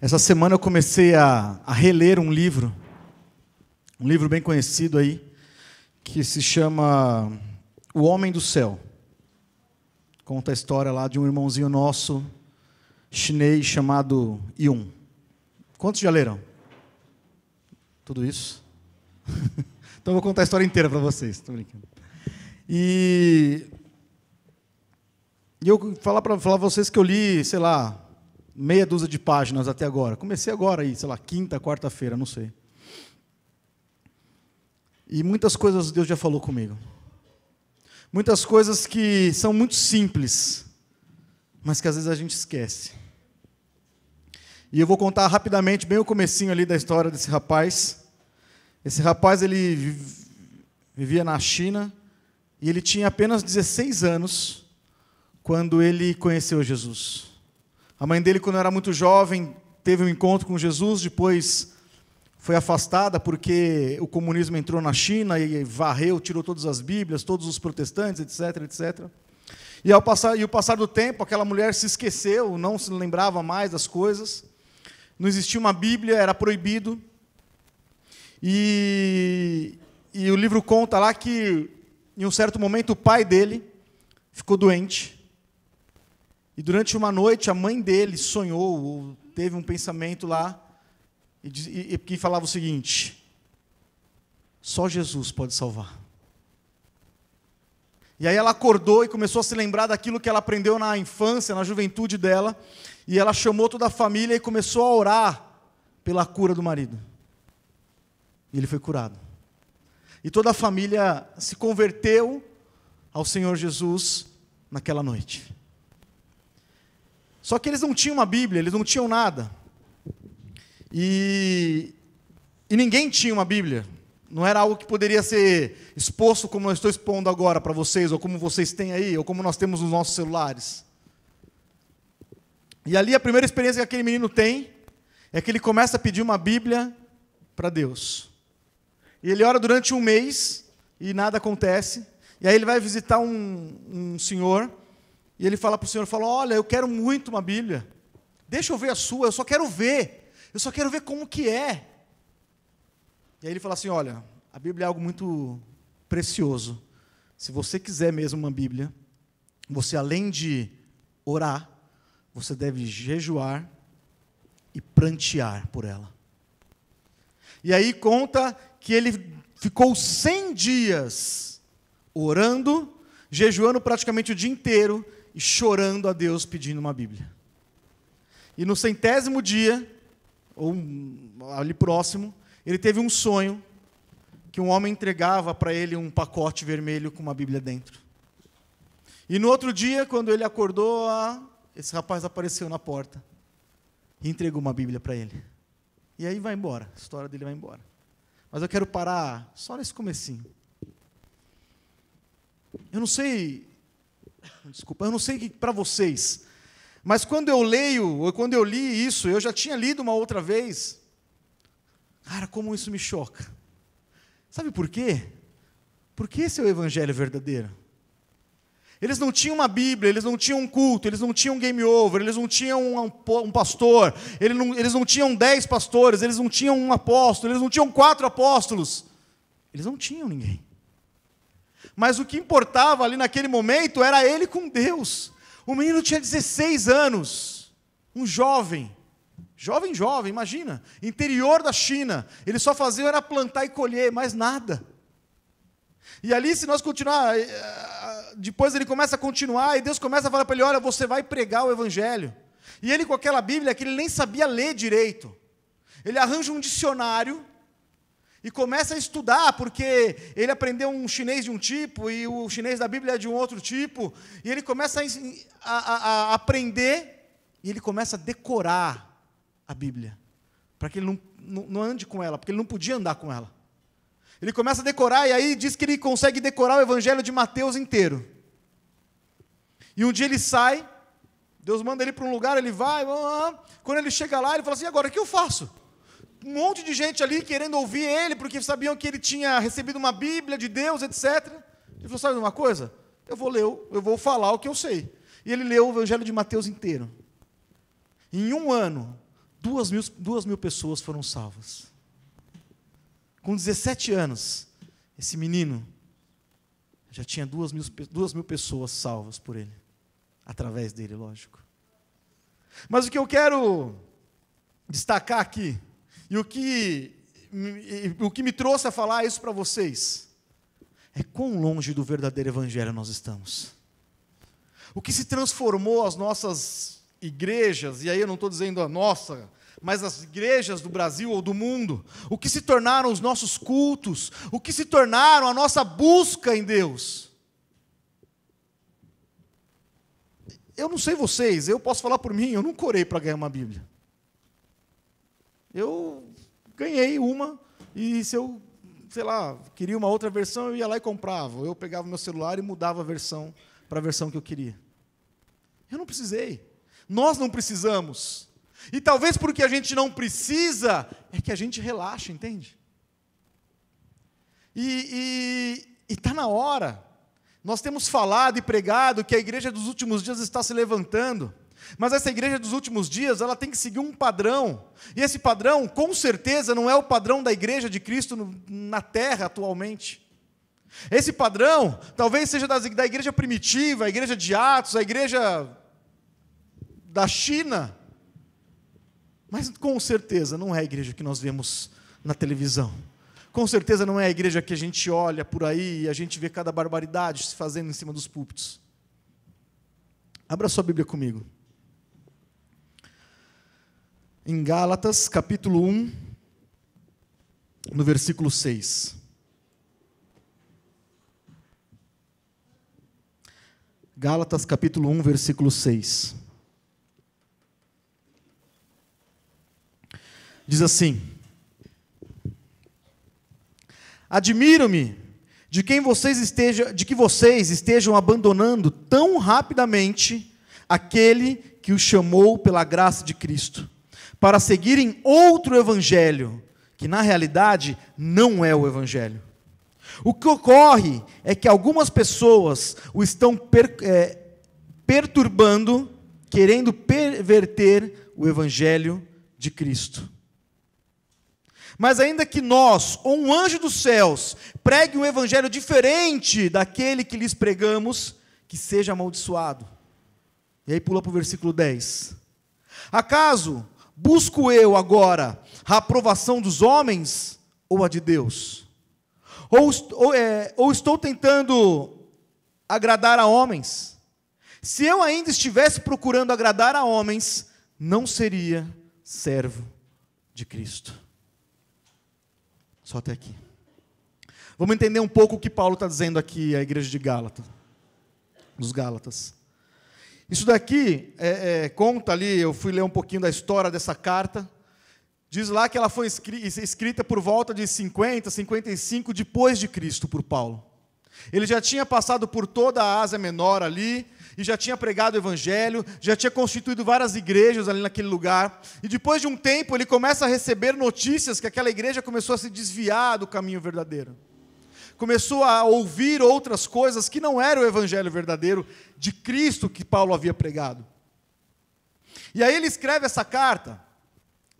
Essa semana eu comecei a reler um livro bem conhecido aí, que se chama O Homem do Céu. Conta a história lá de um irmãozinho nosso, chinês, chamado Yun. Quantos já leram? Tudo isso? Então eu vou contar a história inteira para vocês. Estou brincando. E eu falar para vocês que eu li, sei lá, meia dúzia de páginas até agora. Comecei agora aí, sei lá, quinta, quarta-feira, não sei. E muitas coisas Deus já falou comigo. Muitas coisas que são muito simples, mas que às vezes a gente esquece. E eu vou contar rapidamente, bem o comecinho ali da história desse rapaz. Esse rapaz, ele vivia na China e ele tinha apenas 16 anos quando ele conheceu Jesus. A mãe dele, quando era muito jovem, teve um encontro com Jesus, depois foi afastada porque o comunismo entrou na China e varreu, tirou todas as Bíblias, todos os protestantes, etc, etc. E o passar do tempo, aquela mulher se esqueceu, não se lembrava mais das coisas. Não existia uma Bíblia, era proibido. E o livro conta lá que, em um certo momento, o pai dele ficou doente. E durante uma noite, a mãe dele sonhou, ou teve um pensamento lá, que falava o seguinte: só Jesus pode salvar. E aí ela acordou e começou a se lembrar daquilo que ela aprendeu na infância, na juventude dela, e ela chamou toda a família e começou a orar pela cura do marido. E ele foi curado. E toda a família se converteu ao Senhor Jesus naquela noite. Só que eles não tinham uma Bíblia, eles não tinham nada. E ninguém tinha uma Bíblia. Não era algo que poderia ser exposto como eu estou expondo agora para vocês, ou como vocês têm aí, ou como nós temos nos nossos celulares. E ali a primeira experiência que aquele menino tem é que ele começa a pedir uma Bíblia para Deus. E ele ora durante um mês e nada acontece. E aí ele vai visitar um senhor. E ele fala para o Senhor, olha, eu quero muito uma Bíblia. Deixa eu ver a sua, eu só quero ver. Eu só quero ver como que é. E aí ele fala assim, olha, a Bíblia é algo muito precioso. Se você quiser mesmo uma Bíblia, você além de orar, você deve jejuar e prantear por ela. E aí conta que ele ficou 100 dias orando, jejuando praticamente o dia inteiro, e chorando a Deus pedindo uma Bíblia. E no 100º dia, ou ali próximo, ele teve um sonho que um homem entregava para ele um pacote vermelho com uma Bíblia dentro. E no outro dia, quando ele acordou, esse rapaz apareceu na porta e entregou uma Bíblia para ele. E aí vai embora, a história dele vai embora. Mas eu quero parar só nesse comecinho. Eu não sei para vocês, mas quando eu leio, ou quando eu li isso, eu já tinha lido uma outra vez, cara, como isso me choca. Sabe por quê? Porque esse é o evangelho verdadeiro. Eles não tinham uma Bíblia, eles não tinham um culto, eles não tinham um game over, eles não tinham um pastor, eles não tinham 10 pastores, eles não tinham um apóstolo, eles não tinham 4 apóstolos. Eles não tinham ninguém. Mas o que importava ali naquele momento era ele com Deus. O menino tinha 16 anos, um jovem, imagina, interior da China. Ele só fazia era plantar e colher, mais nada. E ali, se nós continuar, depois ele começa a continuar, e Deus começa a falar para ele, olha, você vai pregar o Evangelho. E ele com aquela Bíblia, que ele nem sabia ler direito, ele arranja um dicionário, e começa a estudar, porque ele aprendeu um chinês de um tipo, e o chinês da Bíblia é de um outro tipo, e ele começa a aprender, e ele começa a decorar a Bíblia, para que ele não ande com ela, porque ele não podia andar com ela. Ele começa a decorar, e aí diz que ele consegue decorar o Evangelho de Mateus inteiro. E um dia ele sai, Deus manda ele para um lugar, ele vai, quando ele chega lá, ele fala assim, agora o que eu faço? Um monte de gente ali querendo ouvir ele, porque sabiam que ele tinha recebido uma Bíblia de Deus, etc. Ele falou, sabe uma coisa? Eu vou falar o que eu sei. E ele leu o Evangelho de Mateus inteiro. Em um ano, 2.000 pessoas foram salvas. Com 17 anos, esse menino já tinha 2.000 pessoas salvas por ele. Através dele, lógico. Mas o que eu quero destacar aqui, e o que me trouxe a falar isso para vocês, é quão longe do verdadeiro evangelho nós estamos. O que se transformou as nossas igrejas, e aí eu não estou dizendo a nossa, mas as igrejas do Brasil ou do mundo, o que se tornaram os nossos cultos, o que se tornaram a nossa busca em Deus. Eu não sei vocês, eu posso falar por mim, eu não corei para ganhar uma Bíblia. Eu ganhei uma, e se eu, sei lá, queria uma outra versão, eu ia lá e comprava. Eu pegava meu celular e mudava a versão para a versão que eu queria. Eu não precisei. Nós não precisamos. E talvez porque a gente não precisa, é que a gente relaxa, entende? E está na hora. Nós temos falado e pregado que a igreja dos últimos dias está se levantando, mas essa igreja dos últimos dias, ela tem que seguir um padrão, e esse padrão, com certeza, não é o padrão da igreja de Cristo na terra atualmente. Esse padrão, talvez seja da igreja primitiva, a igreja de Atos, a igreja da China, mas com certeza não é a igreja que nós vemos na televisão. Com certeza não é a igreja que a gente olha por aí e a gente vê cada barbaridade se fazendo em cima dos púlpitos. Abra sua Bíblia comigo. Em Gálatas, capítulo 1, no versículo 6. Gálatas, capítulo 1, versículo 6. Diz assim: admiro-me de que vocês estejam abandonando tão rapidamente aquele que os chamou pela graça de Cristo, para seguirem outro evangelho, que na realidade não é o evangelho. O que ocorre é que algumas pessoas o estão perturbando, querendo perverter o evangelho de Cristo. Mas ainda que nós, ou um anjo dos céus, pregue um evangelho diferente daquele que lhes pregamos, que seja amaldiçoado. E aí pula para o versículo 10. Acaso busco eu agora a aprovação dos homens ou a de Deus? Ou estou tentando agradar a homens? Se eu ainda estivesse procurando agradar a homens, não seria servo de Cristo. Só até aqui. Vamos entender um pouco o que Paulo está dizendo aqui à igreja de Gálatas, dos Gálatas. Isso daqui conta ali, eu fui ler um pouquinho da história dessa carta, diz lá que ela foi escrita por volta de 50, 55 depois de Cristo por Paulo. Ele já tinha passado por toda a Ásia Menor ali, e já tinha pregado o evangelho, já tinha constituído várias igrejas ali naquele lugar, e depois de um tempo ele começa a receber notícias que aquela igreja começou a se desviar do caminho verdadeiro. Começou a ouvir outras coisas que não era o evangelho verdadeiro de Cristo que Paulo havia pregado. E aí ele escreve essa carta,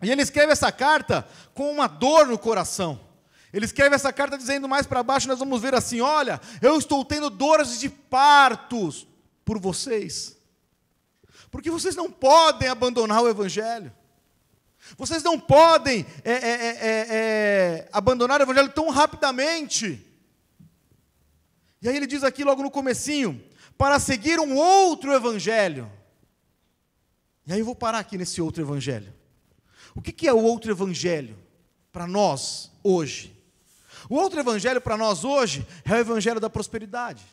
e ele escreve essa carta com uma dor no coração. Ele escreve essa carta dizendo mais para baixo, nós vamos ver assim: olha, eu estou tendo dores de partos por vocês, porque vocês não podem abandonar o evangelho, vocês não podem abandonar o evangelho tão rapidamente. E aí ele diz aqui logo no comecinho, para seguir um outro evangelho. E aí eu vou parar aqui nesse outro evangelho. O que é o outro evangelho para nós hoje? O outro evangelho para nós hoje é o evangelho da prosperidade.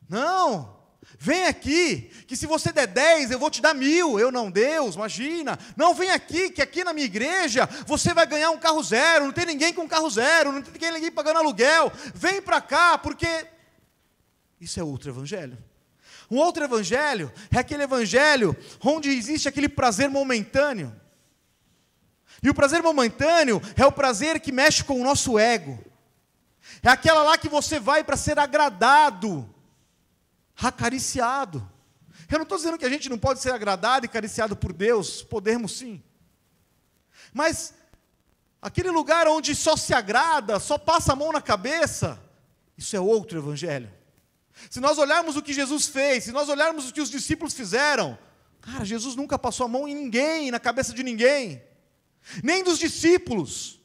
Não! Vem aqui, que se você der 10, eu vou te dar 1.000. Eu não, Deus, imagina. Não, vem aqui, que aqui na minha igreja você vai ganhar um carro zero. Não tem ninguém com carro zero, não tem ninguém pagando aluguel. Vem para cá, porque isso é outro evangelho. Um outro evangelho é aquele evangelho onde existe aquele prazer momentâneo. E o prazer momentâneo é o prazer que mexe com o nosso ego. É aquela lá que você vai para ser agradado, acariciado. Eu não estou dizendo que a gente não pode ser agradado e acariciado por Deus, podemos sim. Mas aquele lugar onde só se agrada, só passa a mão na cabeça, isso é outro evangelho. Se nós olharmos o que Jesus fez, se nós olharmos o que os discípulos fizeram, cara, Jesus nunca passou a mão em ninguém, na cabeça de ninguém, nem dos discípulos.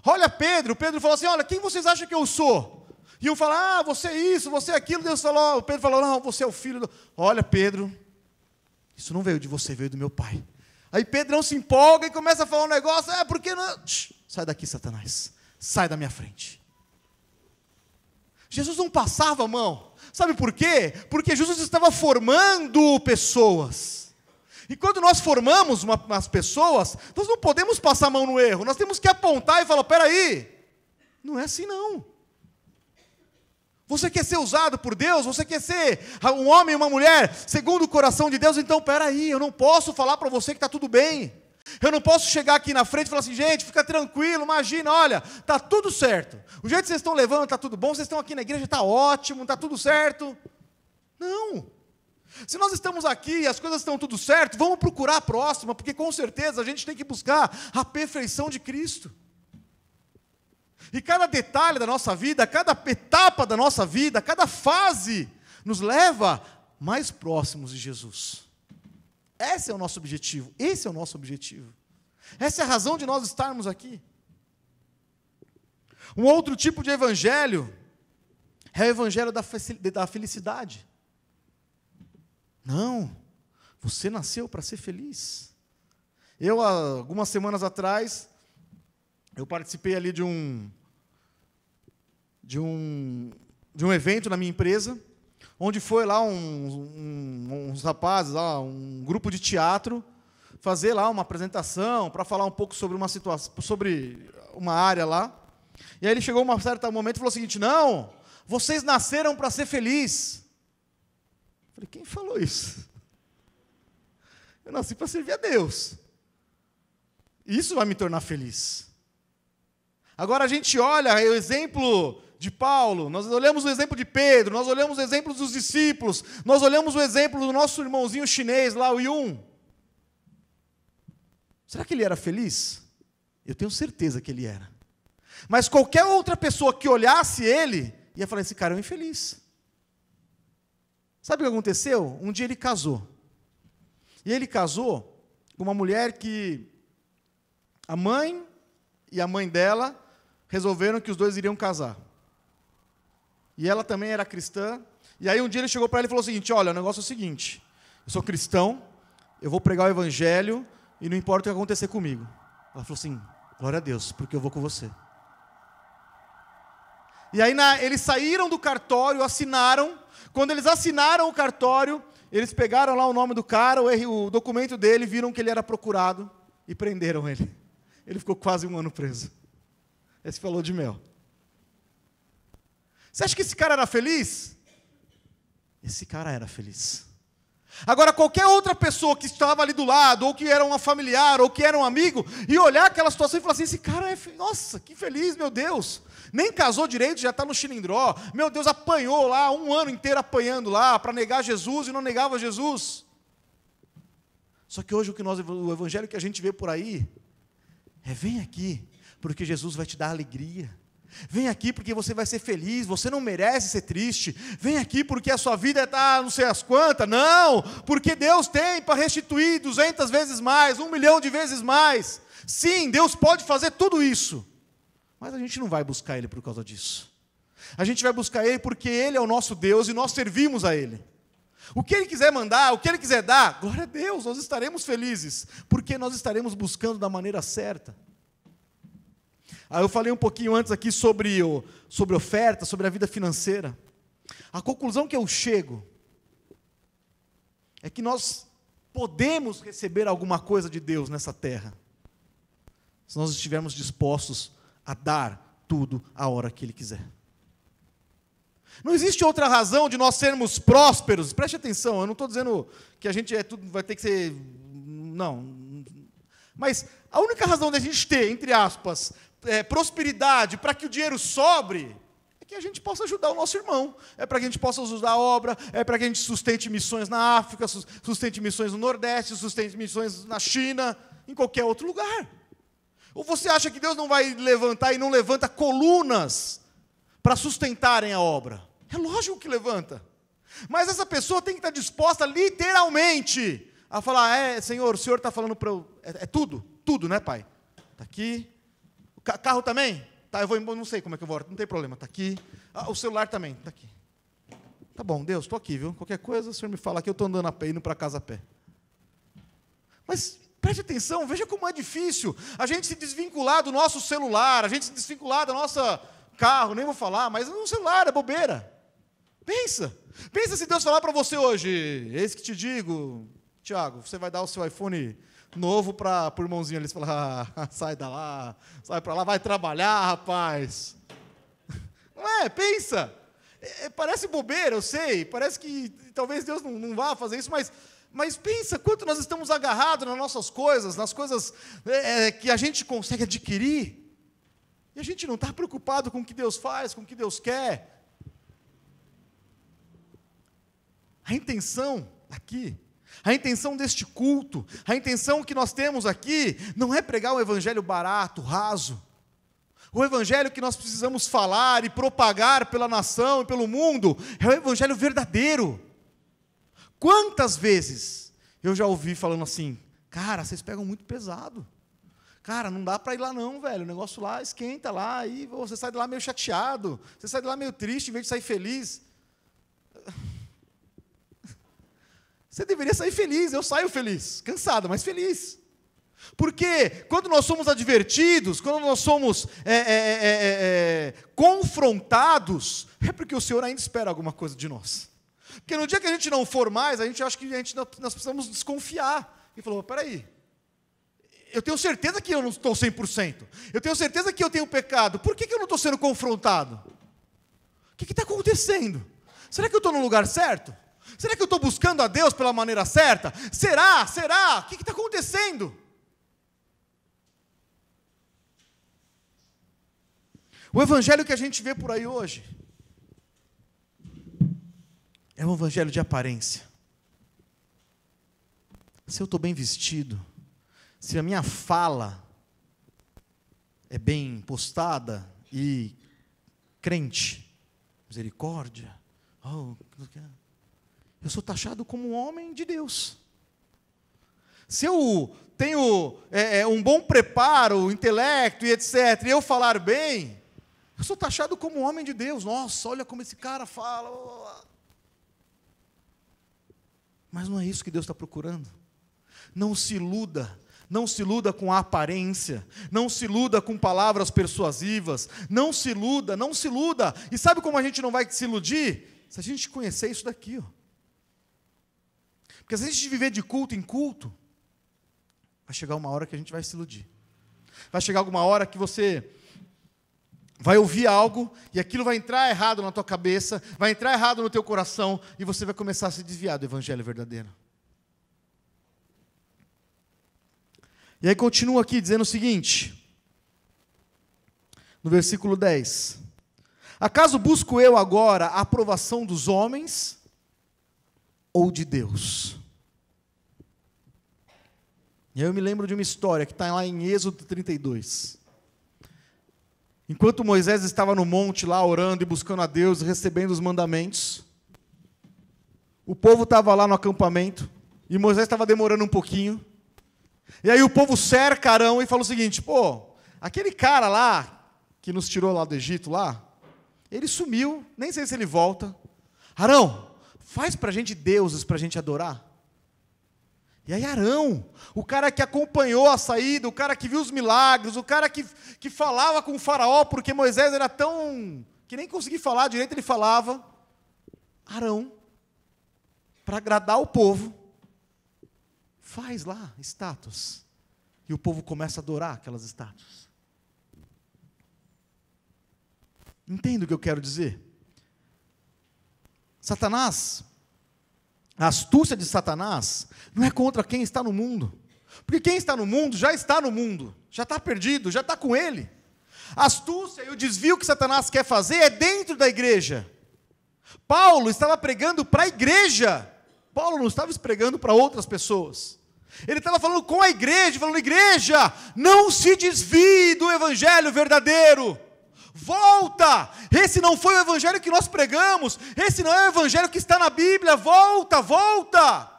Olha Pedro falou assim, olha, quem vocês acham que eu sou? E um fala, você é isso, você é aquilo. Pedro falou, não, você é o filho do... Olha Pedro, isso não veio de você, veio do meu pai. Aí Pedro não se empolga e começa a falar um negócio, porque não... Sai daqui, Satanás, sai da minha frente. Jesus não passava a mão. Sabe por quê? Porque Jesus estava formando pessoas. E quando nós formamos umas pessoas, nós não podemos passar a mão no erro. Nós temos que apontar e falar, peraí, não é assim não. Você quer ser usado por Deus? Você quer ser um homem e uma mulher segundo o coração de Deus? Então, peraí, eu não posso falar para você que está tudo bem. Eu não posso chegar aqui na frente e falar assim, gente, fica tranquilo, imagina, olha, está tudo certo. O jeito que vocês estão levando está tudo bom, vocês estão aqui na igreja, está ótimo, está tudo certo. Não. Se nós estamos aqui e as coisas estão tudo certo, vamos procurar a próxima, porque com certeza a gente tem que buscar a perfeição de Cristo. E cada detalhe da nossa vida, cada etapa da nossa vida, cada fase, nos leva mais próximos de Jesus. Esse é o nosso objetivo, esse é o nosso objetivo. Essa é a razão de nós estarmos aqui. Um outro tipo de evangelho é o evangelho da felicidade. Não, você nasceu para ser feliz. Eu, há algumas semanas atrás, eu participei ali de um evento na minha empresa, onde foi lá uns rapazes, lá, um grupo de teatro, fazer lá uma apresentação para falar um pouco sobre uma situação, sobre uma área lá. E aí ele chegou a um certo momento e falou o seguinte, não, vocês nasceram para ser felizes. Eu falei, quem falou isso? Eu nasci para servir a Deus. Isso vai me tornar feliz. Agora a gente olha o exemplo de Paulo, nós olhamos o exemplo de Pedro, nós olhamos o exemplo dos discípulos, nós olhamos o exemplo do nosso irmãozinho chinês lá, o Yun. Será que ele era feliz? Eu tenho certeza que ele era. Mas qualquer outra pessoa que olhasse ele, ia falar, esse cara é um infeliz. Sabe o que aconteceu? Um dia ele casou. E ele casou com uma mulher que a mãe e a mãe dela resolveram que os dois iriam casar. E ela também era cristã. E aí um dia ele chegou para ela e falou o seguinte, olha, o negócio é o seguinte, eu sou cristão, eu vou pregar o evangelho e não importa o que acontecer comigo. Ela falou assim, glória a Deus, porque eu vou com você. E aí eles saíram do cartório, assinaram. Quando eles assinaram o cartório, eles pegaram lá o nome do cara, o documento dele, viram que ele era procurado e prenderam ele. Ele ficou quase 1 ano preso. Esse falou de mel. Você acha que esse cara era feliz? Esse cara era feliz. Agora, qualquer outra pessoa que estava ali do lado, ou que era uma familiar, ou que era um amigo, e olhar aquela situação e falar assim, esse cara é nossa, que feliz, meu Deus. Nem casou direito, já está no chilindró. Meu Deus, apanhou lá, 1 ano inteiro apanhando lá, para negar Jesus e não negava Jesus. Só que hoje o evangelho que a gente vê por aí, vem aqui, porque Jesus vai te dar alegria. Vem aqui porque você vai ser feliz, você não merece ser triste. Vem aqui porque a sua vida está não sei as quantas. Não, porque Deus tem para restituir 200 vezes mais, 1 milhão de vezes mais. Sim, Deus pode fazer tudo isso. Mas a gente não vai buscar Ele por causa disso. A gente vai buscar Ele porque Ele é o nosso Deus e nós servimos a Ele. O que Ele quiser mandar, o que Ele quiser dar, glória a Deus, nós estaremos felizes, porque nós estaremos buscando da maneira certa. Eu falei um pouquinho antes aqui sobre oferta, sobre a vida financeira. A conclusão que eu chego é que nós podemos receber alguma coisa de Deus nessa terra, se nós estivermos dispostos a dar tudo a hora que Ele quiser. Não existe outra razão de nós sermos prósperos. Preste atenção, eu não estou dizendo que a gente tudo vai ter que ser... Não. Mas a única razão da gente ter, entre aspas, prosperidade, para que o dinheiro sobre, é que a gente possa ajudar o nosso irmão. É para que a gente possa ajudar a obra, é para que a gente sustente missões na África, sustente missões no Nordeste, sustente missões na China, em qualquer outro lugar. Ou você acha que Deus não vai levantar e não levanta colunas para sustentarem a obra? É lógico que levanta. Mas essa pessoa tem que estar disposta literalmente a falar, Senhor, o Senhor está falando para eu... É tudo, né, Pai? Está aqui. O carro também? Tá, eu vou embora, não sei como é que eu vou, não tem problema, está aqui. O celular também, está aqui. Tá bom, Deus, estou aqui, viu? Qualquer coisa, o Senhor me fala que eu estou andando a pé, indo para casa a pé. Mas preste atenção, veja como é difícil a gente se desvincular do nosso celular, a gente se desvincular do nosso carro, nem vou falar, mas no celular é bobeira. Pensa se Deus falar para você hoje, eis que te digo, Tiago, você vai dar o seu iPhone novo para o irmãozinho ali, você fala, sai da lá, sai para lá, vai trabalhar, rapaz. Não é? Pensa. Parece bobeira, eu sei, parece que talvez Deus não vá fazer isso, mas pensa quanto nós estamos agarrados nas nossas coisas, nas coisas que a gente consegue adquirir, e a gente não está preocupado com o que Deus faz, com o que Deus quer. A intenção aqui, a intenção deste culto, a intenção que nós temos aqui, não é pregar um evangelho barato, raso, o evangelho que nós precisamos falar e propagar pela nação e pelo mundo, é o evangelho verdadeiro. Quantas vezes eu já ouvi falando assim, cara, vocês pegam muito pesado, cara, não dá para ir lá não, velho, o negócio lá esquenta lá, aí você sai de lá meio chateado, você sai de lá meio triste, em vez de sair feliz. Você deveria sair feliz, eu saio feliz, cansado, mas feliz. Porque quando nós somos advertidos, quando nós somos confrontados, é porque o Senhor ainda espera alguma coisa de nós. Porque no dia que a gente não for mais, a gente acha que nós precisamos desconfiar. E falou, peraí, eu tenho certeza que eu não estou 100%. Eu tenho certeza que eu tenho pecado. Por que eu não estou sendo confrontado? O que está acontecendo? Será que eu estou no lugar certo? Será que eu estou buscando a Deus pela maneira certa? Será? O que está acontecendo? O evangelho que a gente vê por aí hoje é um evangelho de aparência. Se eu estou bem vestido, se a minha fala é bem postada e crente, misericórdia, eu sou taxado como um homem de Deus. Se eu tenho um bom preparo, intelecto e etc., e eu falar bem, eu sou taxado como um homem de Deus. Nossa, olha como esse cara fala. Mas não é isso que Deus está procurando. Não se iluda com a aparência, não se iluda com palavras persuasivas, não se iluda. E sabe como a gente não vai se iludir? Se a gente conhecer isso daqui, ó. Porque se a gente viver de culto em culto, vai chegar uma hora que a gente vai se iludir. Vai chegar alguma hora que você vai ouvir algo e aquilo vai entrar errado na tua cabeça, vai entrar errado no teu coração e você vai começar a se desviar do evangelho verdadeiro. E aí continua aqui dizendo o seguinte, no versículo 10. Acaso busco eu agora a aprovação dos homens ou de Deus? E aí eu me lembro de uma história que está lá em Êxodo 32. Enquanto Moisés estava no monte lá orando e buscando a Deus, recebendo os mandamentos, o povo estava lá no acampamento, e Moisés estava demorando um pouquinho, e aí o povo cerca Arão e fala o seguinte, aquele cara lá, que nos tirou lá do Egito lá, ele sumiu, nem sei se ele volta. Arão, faz para a gente deuses para a gente adorar. E aí Arão, o cara que acompanhou a saída, o cara que viu os milagres, o cara que falava com o faraó, porque Moisés era tão... que nem conseguia falar direito, ele falava. Arão, para agradar o povo, faz lá estátuas. E o povo começa a adorar aquelas estátuas. Entende o que eu quero dizer? Satanás, a astúcia de Satanás não é contra quem está no mundo. Porque quem está no mundo, já está perdido, já está com ele. A astúcia e o desvio que Satanás quer fazer é dentro da igreja. Paulo estava pregando para a igreja. Paulo não estava pregando para outras pessoas. Ele estava falando com a igreja, falando: igreja, não se desvie do evangelho verdadeiro. Volta! Esse não foi o evangelho que nós pregamos. Esse não é o evangelho que está na Bíblia. Volta, volta!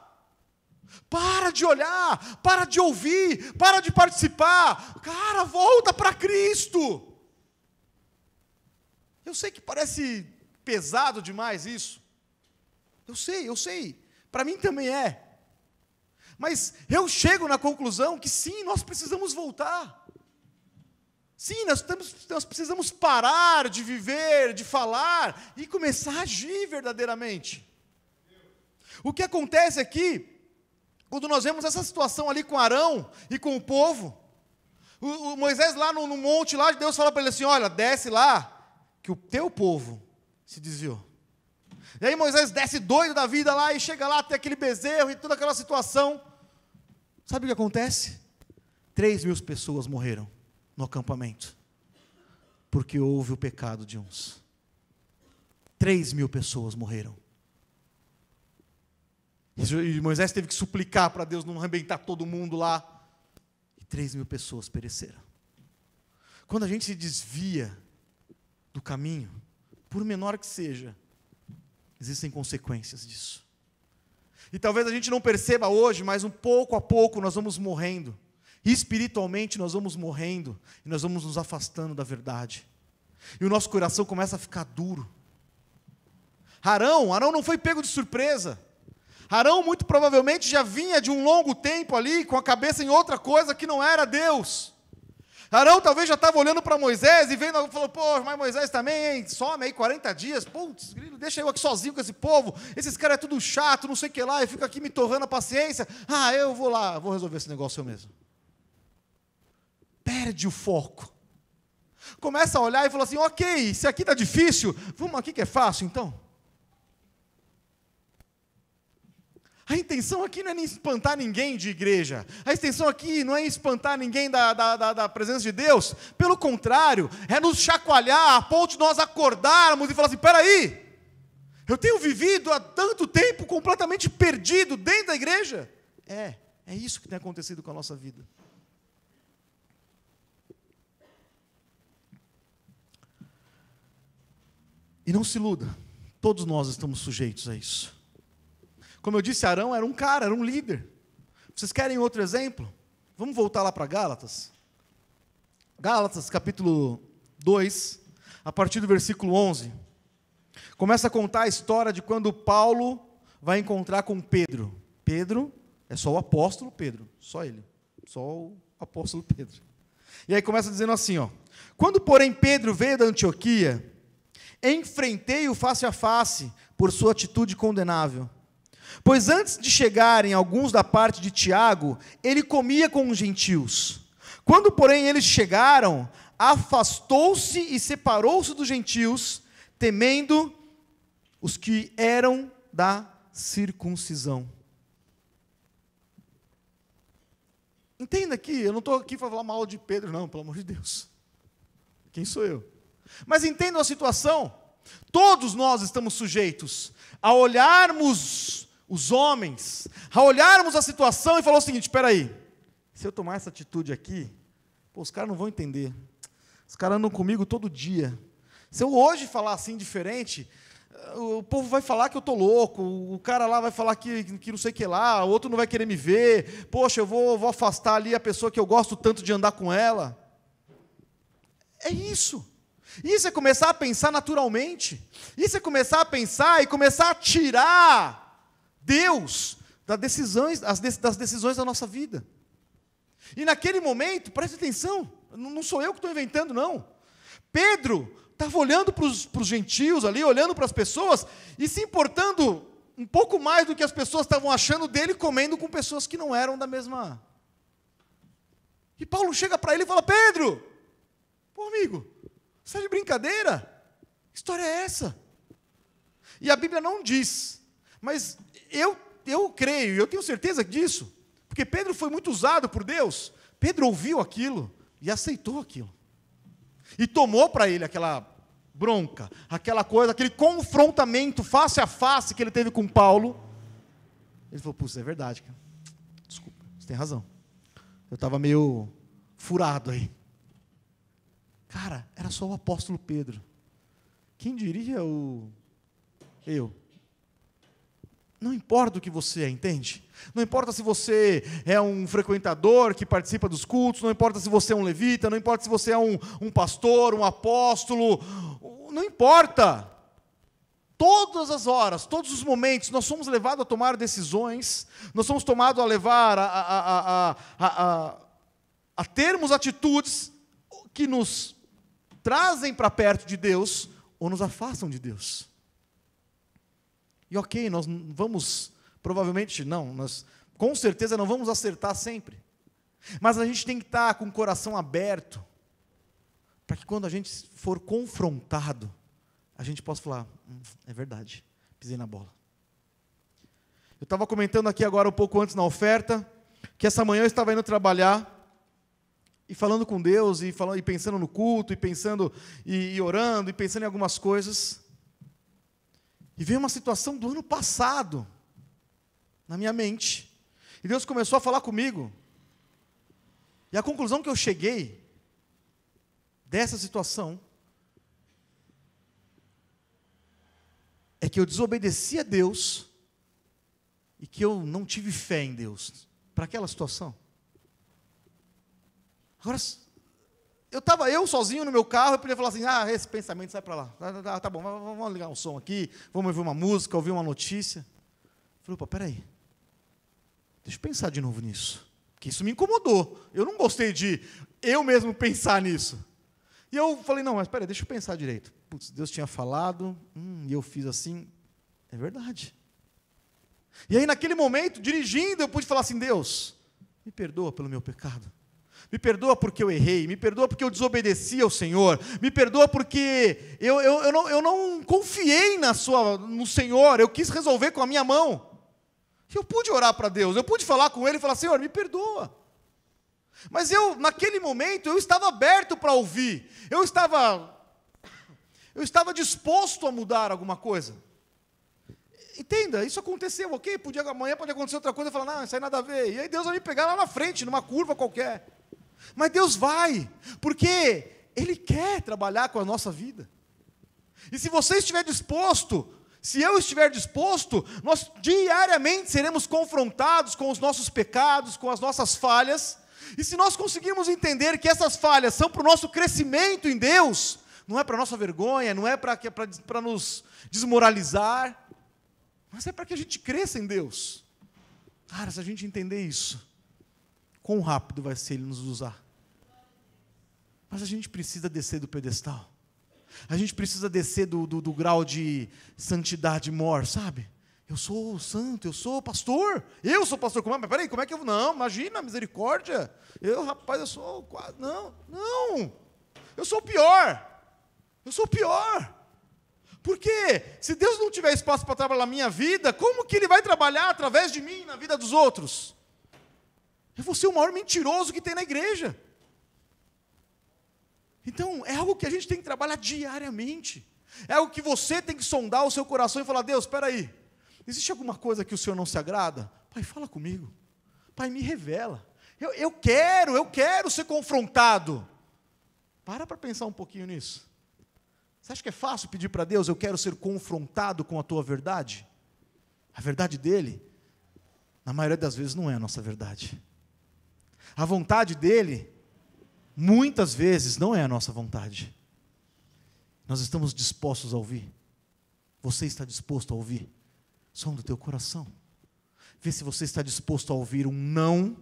Para de olhar, para de ouvir, para de participar. Cara, volta para Cristo. Eu sei que parece pesado demais isso. Eu sei. Para mim também é. Mas eu chego na conclusão que sim, nós precisamos voltar. Sim, nós precisamos parar de viver, de falar e começar a agir verdadeiramente. O que acontece aqui, quando nós vemos essa situação ali com Arão e com o povo, o Moisés lá no monte, lá, Deus fala para ele assim: olha, desce lá, que o teu povo se desviou. E aí Moisés desce doido da vida lá e chega lá, tem aquele bezerro e toda aquela situação. Sabe o que acontece? 3.000 pessoas morreram no acampamento, porque houve o pecado de uns. 3.000 pessoas morreram. E Moisés teve que suplicar para Deus não arrebentar todo mundo lá. E 3.000 pessoas pereceram. Quando a gente se desvia do caminho, por menor que seja, existem consequências disso. E talvez a gente não perceba hoje, mas pouco a pouco nós vamos morrendo. Espiritualmente nós vamos morrendo e nós vamos nos afastando da verdade. E o nosso coração começa a ficar duro. Arão não foi pego de surpresa. Arão muito provavelmente já vinha de um longo tempo ali, com a cabeça em outra coisa que não era Deus. Arão talvez já estava olhando para Moisés e vendo, falou: pô, mas Moisés também, hein, some aí 40 dias, putz, deixa eu aqui sozinho com esse povo, esses caras é tudo chato, não sei o que lá, eu fico aqui me torrando a paciência, eu vou lá, vou resolver esse negócio eu mesmo. Perde o foco. Começa a olhar e fala assim: ok, se aqui está difícil, vamos aqui que é fácil então. A intenção aqui não é nem espantar ninguém de igreja. A intenção aqui não é espantar ninguém da presença de Deus. Pelo contrário, é nos chacoalhar a ponto de nós acordarmos e falar assim: peraí, eu tenho vivido há tanto tempo completamente perdido dentro da igreja. É isso que tem acontecido com a nossa vida. E não se iluda, todos nós estamos sujeitos a isso. Como eu disse, Arão era um cara, era um líder. Vocês querem outro exemplo? Vamos voltar lá para Gálatas. Gálatas, capítulo 2, a partir do versículo 11. Começa a contar a história de quando Paulo vai encontrar com Pedro. Pedro é só o apóstolo Pedro, só ele. Só o apóstolo Pedro. E aí começa dizendo assim, ó: quando, porém, Pedro veio da Antioquia, enfrentei-o face a face por sua atitude condenável. Pois antes de chegarem alguns da parte de Tiago, ele comia com os gentios. Quando, porém, eles chegaram, afastou-se e separou-se dos gentios, temendo os que eram da circuncisão. Entenda aqui, eu não estou aqui para falar mal de Pedro, não, pelo amor de Deus. Quem sou eu? Mas entendam a situação. Todos nós estamos sujeitos a olharmos os homens, a olharmos a situação e falar o seguinte: espera aí, se eu tomar essa atitude aqui, os caras não vão entender. Os caras andam comigo todo dia. Se eu hoje falar assim diferente, o povo vai falar que eu estou louco, o cara lá vai falar que não sei o que lá, o outro não vai querer me ver, poxa, eu vou afastar ali a pessoa que eu gosto tanto de andar com ela. É isso. Isso é começar a pensar naturalmente. Isso é começar a pensar e começar a tirar Deus das decisões da nossa vida. E naquele momento, preste atenção, não sou eu que estou inventando, não. Pedro estava olhando para os gentios ali, olhando para as pessoas, e se importando um pouco mais do que as pessoas estavam achando dele, comendo com pessoas que não eram da mesma. E Paulo chega para ele e fala: Pedro, pô amigo, você está de brincadeira? Que história é essa? E a Bíblia não diz, mas eu creio, eu tenho certeza disso, porque Pedro foi muito usado por Deus. Pedro ouviu aquilo e aceitou aquilo. E tomou para ele aquela bronca, aquela coisa, aquele confrontamento face a face que ele teve com Paulo. Ele falou: puxa, é verdade, cara. Desculpa, você tem razão. Eu estava meio furado aí. Cara, era só o apóstolo Pedro. Quem diria eu? Não importa o que você é, entende? Não importa se você é um frequentador que participa dos cultos, não importa se você é um levita, não importa se você é um pastor, um apóstolo, não importa. Todas as horas, todos os momentos, nós somos levados a tomar decisões, nós somos tomados a levar a termos atitudes que nos trazem para perto de Deus ou nos afastam de Deus. E ok, nós vamos, provavelmente não, nós com certeza não vamos acertar sempre. Mas a gente tem que estar com o coração aberto, para que quando a gente for confrontado, a gente possa falar, é verdade, pisei na bola. Eu estava comentando aqui agora um pouco antes na oferta, que essa manhã eu estava indo trabalhar, e falando com Deus, e pensando no culto, e pensando, e orando, e pensando em algumas coisas. E veio uma situação do ano passado, na minha mente. E Deus começou a falar comigo. E a conclusão que eu cheguei, dessa situação, é que eu desobedeci a Deus, e que eu não tive fé em Deus, para aquela situação. Agora, eu sozinho no meu carro, eu podia falar assim, esse pensamento sai para lá, tá bom, vamos ligar um som aqui, vamos ouvir uma música, ouvir uma notícia. Eu falei, opa, peraí, deixa eu pensar de novo nisso, porque isso me incomodou, eu não gostei de eu mesmo pensar nisso. E eu falei, não, mas peraí, deixa eu pensar direito. Putz, Deus tinha falado, e eu fiz assim, é verdade. E aí naquele momento, dirigindo, eu pude falar assim, Deus, me perdoa pelo meu pecado. Me perdoa porque eu errei, me perdoa porque eu desobedeci ao Senhor, me perdoa porque eu não confiei no Senhor, eu quis resolver com a minha mão. E eu pude orar para Deus, eu pude falar com Ele e falar, Senhor, me perdoa. Mas naquele momento, eu estava aberto para ouvir, eu estava disposto a mudar alguma coisa. Entenda, isso aconteceu, ok? Amanhã pode acontecer outra coisa, eu falar, não, isso aí nada a ver. E aí Deus vai me pegar lá na frente, numa curva qualquer. Mas Deus vai, porque Ele quer trabalhar com a nossa vida. E se você estiver disposto, se eu estiver disposto, nós diariamente seremos confrontados com os nossos pecados, com as nossas falhas. E se nós conseguirmos entender que essas falhas são para o nosso crescimento em Deus, não é para a nossa vergonha, não é para nos desmoralizar, mas é para que a gente cresça em Deus. Cara, se a gente entender isso, quão rápido vai ser Ele nos usar. Mas a gente precisa descer do pedestal. A gente precisa descer do grau de santidade mor, sabe? Eu sou santo, eu sou pastor. Eu sou pastor. Mas peraí, como é que eu... Não, imagina, misericórdia. Eu sou quase... Não. Eu sou o pior. Porque se Deus não tiver espaço para trabalhar na minha vida, como que Ele vai trabalhar através de mim na vida dos outros? Eu vou ser o maior mentiroso que tem na igreja. Então, é algo que a gente tem que trabalhar diariamente. É algo que você tem que sondar o seu coração e falar, Deus, espera aí, existe alguma coisa que o Senhor não se agrada? Pai, fala comigo. Pai, me revela. Eu quero ser confrontado. Para pensar um pouquinho nisso. Você acha que é fácil pedir para Deus, eu quero ser confrontado com a tua verdade? A verdade dele, na maioria das vezes, não é a nossa verdade. A vontade dele, muitas vezes, não é a nossa vontade. Nós estamos dispostos a ouvir. Você está disposto a ouvir? Som do teu coração. Vê se você está disposto a ouvir um não,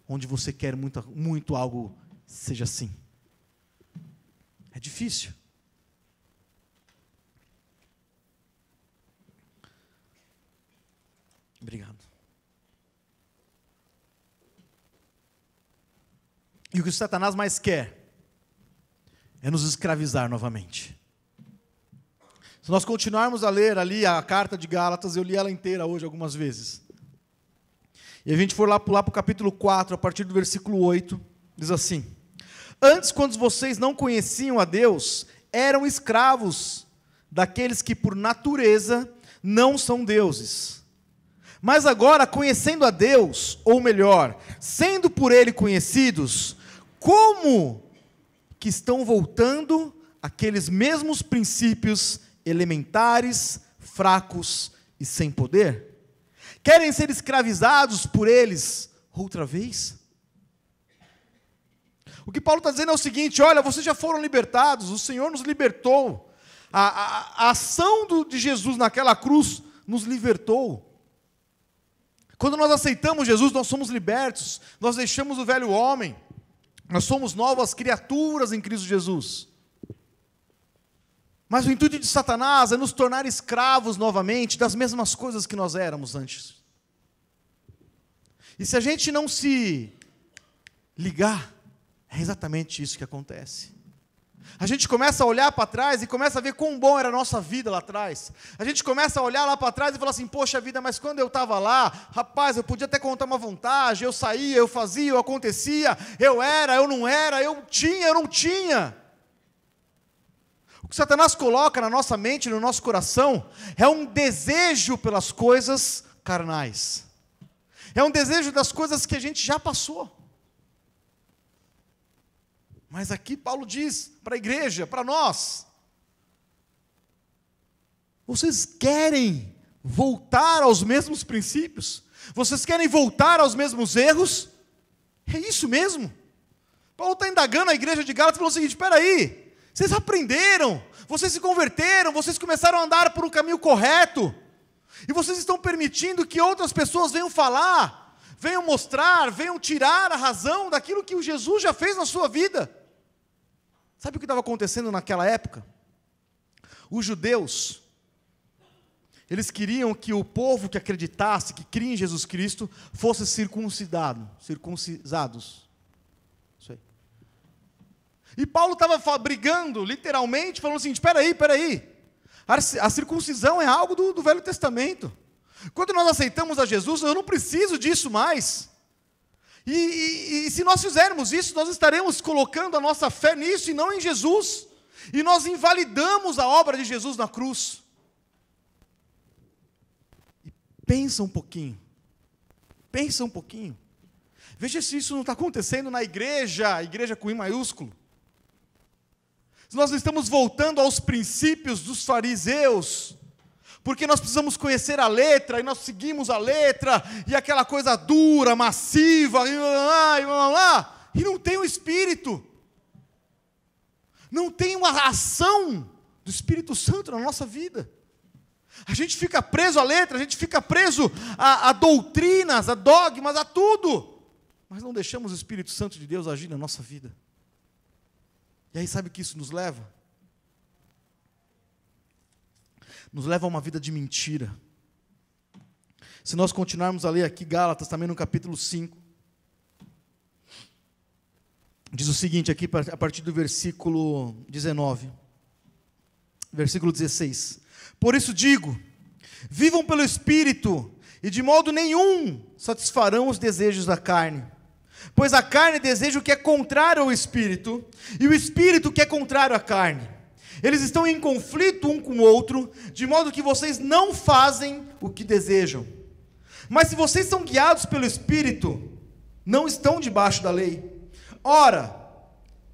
onde você quer muito algo seja sim. É difícil. Obrigado. E o que o Satanás mais quer é nos escravizar novamente. Se nós continuarmos a ler ali a carta de Gálatas, eu li ela inteira hoje algumas vezes. E a gente for lá pular para o capítulo 4, a partir do versículo 8, diz assim: Antes, quando vocês não conheciam a Deus, eram escravos daqueles que por natureza não são deuses. Mas agora, conhecendo a Deus, ou melhor, sendo por Ele conhecidos, como que estão voltando aqueles mesmos princípios elementares, fracos e sem poder? Querem ser escravizados por eles outra vez? O que Paulo está dizendo é o seguinte: olha, vocês já foram libertados, o Senhor nos libertou, a ação de Jesus naquela cruz nos libertou. Quando nós aceitamos Jesus, nós somos libertos, nós deixamos o velho homem, nós somos novas criaturas em Cristo Jesus. Mas o intuito de Satanás é nos tornar escravos novamente das mesmas coisas que nós éramos antes. E se a gente não se ligar, é exatamente isso que acontece. A gente começa a olhar para trás e começa a ver quão bom era a nossa vida lá atrás. A gente começa a olhar lá para trás e falar assim: poxa vida, mas quando eu estava lá, rapaz, eu podia até contar uma vantagem, eu saía, eu fazia, eu acontecia, eu era, eu não era, eu tinha, eu não tinha. O que Satanás coloca na nossa mente, no nosso coração, é um desejo pelas coisas carnais. É um desejo das coisas que a gente já passou. Mas aqui Paulo diz para a igreja, para nós: vocês querem voltar aos mesmos princípios? Vocês querem voltar aos mesmos erros? É isso mesmo? Paulo está indagando a igreja de Gálatas e falou o seguinte: espera aí, vocês aprenderam, vocês se converteram, vocês começaram a andar por um caminho correto, e vocês estão permitindo que outras pessoas venham falar, venham mostrar, venham tirar a razão daquilo que o Jesus já fez na sua vida. Sabe o que estava acontecendo naquela época? Os judeus, eles queriam que o povo que acreditasse, que cria em Jesus Cristo, fosse circuncisados. Isso aí. E Paulo estava brigando, literalmente, falando assim: espera aí, a circuncisão é algo do Velho Testamento. Quando nós aceitamos a Jesus, eu não preciso disso mais. E se nós fizermos isso, nós estaremos colocando a nossa fé nisso e não em Jesus. E nós invalidamos a obra de Jesus na cruz. E pensa um pouquinho. Veja se isso não está acontecendo na igreja, a igreja com I maiúsculo. Se nós não estamos voltando aos princípios dos fariseus, porque nós precisamos conhecer a letra, e nós seguimos a letra, e aquela coisa dura, massiva, e não tem o Espírito. Não tem uma ação do Espírito Santo na nossa vida. A gente fica preso à letra, a gente fica preso a doutrinas, a dogmas, a tudo. Mas não deixamos o Espírito Santo de Deus agir na nossa vida. E aí sabe o que isso nos leva? Nos leva a uma vida de mentira. Se nós continuarmos a ler aqui Gálatas, também no capítulo 5, diz o seguinte aqui, a partir do versículo 19, versículo 16: por isso digo, vivam pelo Espírito, e de modo nenhum satisfarão os desejos da carne, pois a carne deseja o que é contrário ao Espírito, e o Espírito o que é contrário à carne. Eles estão em conflito um com o outro, de modo que vocês não fazem o que desejam. Mas se vocês são guiados pelo Espírito, não estão debaixo da lei. Ora,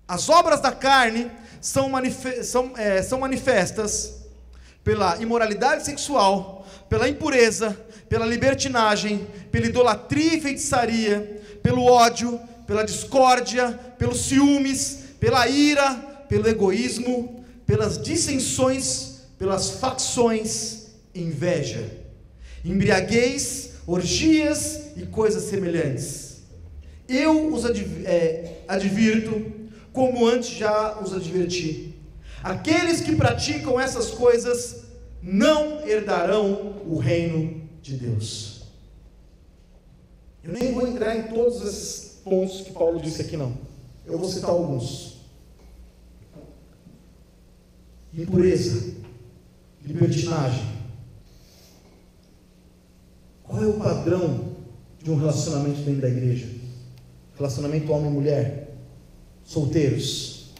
as obras da carne são manifestas pela imoralidade sexual, pela impureza, pela libertinagem, pela idolatria e feitiçaria, pelo ódio, pela discórdia, pelos ciúmes, pela ira, pelo egoísmo, pelas dissensões, pelas facções, inveja, embriaguez, orgias e coisas semelhantes. Eu os advirto, como antes já os adverti. Aqueles que praticam essas coisas não herdarão o reino de Deus. Eu nem vou entrar em todos esses pontos que Paulo disse aqui, não. Eu vou citar alguns. Impureza, libertinagem. Qual é o padrão de um relacionamento dentro da igreja? Relacionamento homem-mulher, solteiros.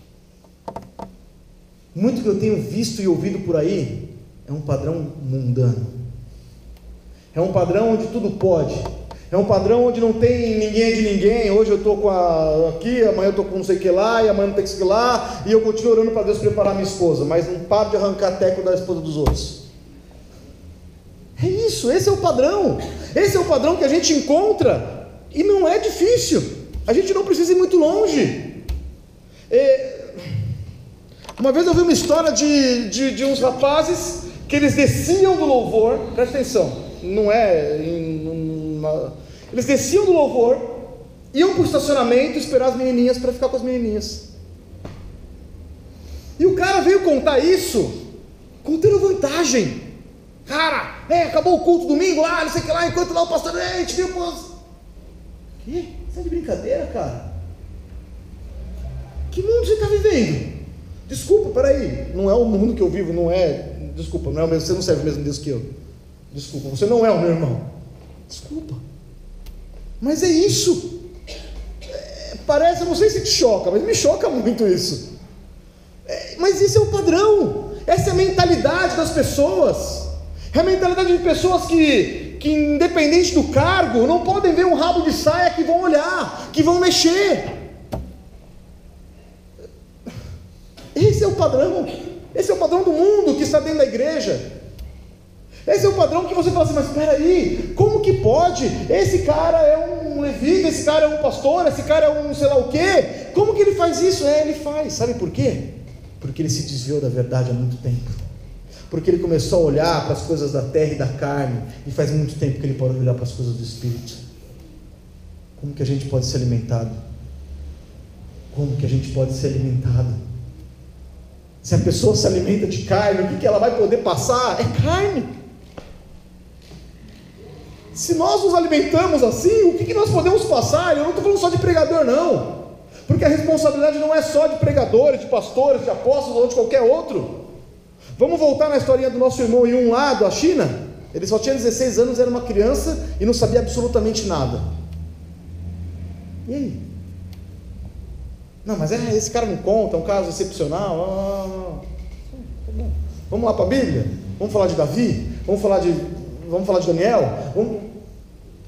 Muito que eu tenho visto e ouvido por aí é um padrão mundano. É um padrão onde tudo pode. É um padrão onde não tem ninguém de ninguém. Hoje eu estou aqui, amanhã eu estou com não sei o que lá, e amanhã não tem que seguir lá, e eu continuo orando para Deus preparar minha esposa, mas não paro de arrancar teco da esposa dos outros. É isso, esse é o padrão. Esse é o padrão que a gente encontra, e não é difícil. A gente não precisa ir muito longe. Uma vez eu vi uma história de uns rapazes que eles desciam do louvor, presta atenção, não é eles desciam do louvor, iam para o estacionamento esperar as menininhas para ficar com as menininhas. E o cara veio contar isso contando vantagem. Cara, acabou o culto domingo lá, não sei o que lá, enquanto lá o pastor, a gente viu, pô. Que? Você é de brincadeira, cara? Que mundo você está vivendo? Desculpa, peraí, não é o mundo que eu vivo, não é, desculpa, não é o mesmo, você não serve o mesmo Deus que eu. Desculpa, você não é o meu irmão. Desculpa. Mas é isso. Parece, eu não sei se te choca, mas me choca muito isso. Mas isso é o padrão. Essa é a mentalidade das pessoas. É a mentalidade de pessoas que independente do cargo, não podem ver um rabo de saia que vão olhar, que vão mexer. Esse é o padrão. Esse é o padrão do mundo que está dentro da igreja. Esse é o padrão que você fala assim, mas espera aí, como que pode? Esse cara é um levita, esse cara é um pastor, esse cara é um sei lá o quê? Como que ele faz isso? Ele faz, sabe por quê? Porque ele se desviou da verdade há muito tempo. Porque ele começou a olhar para as coisas da terra e da carne, e faz muito tempo que ele pode olhar para as coisas do Espírito. Como que a gente pode ser alimentado? Como que a gente pode ser alimentado? Se a pessoa se alimenta de carne, o que ela vai poder passar? É carne. Se nós nos alimentamos assim, o que nós podemos passar? Eu não estou falando só de pregador, não, porque a responsabilidade não é só de pregadores, de pastores, de apóstolos ou de qualquer outro. Vamos voltar na historinha do nosso irmão Yun lá, da China. Ele só tinha 16 anos, era uma criança e não sabia absolutamente nada. E aí? Não, mas esse cara não conta, é um caso excepcional. Tá bom. Vamos lá para a Bíblia? Vamos falar de Davi? Vamos falar de Daniel?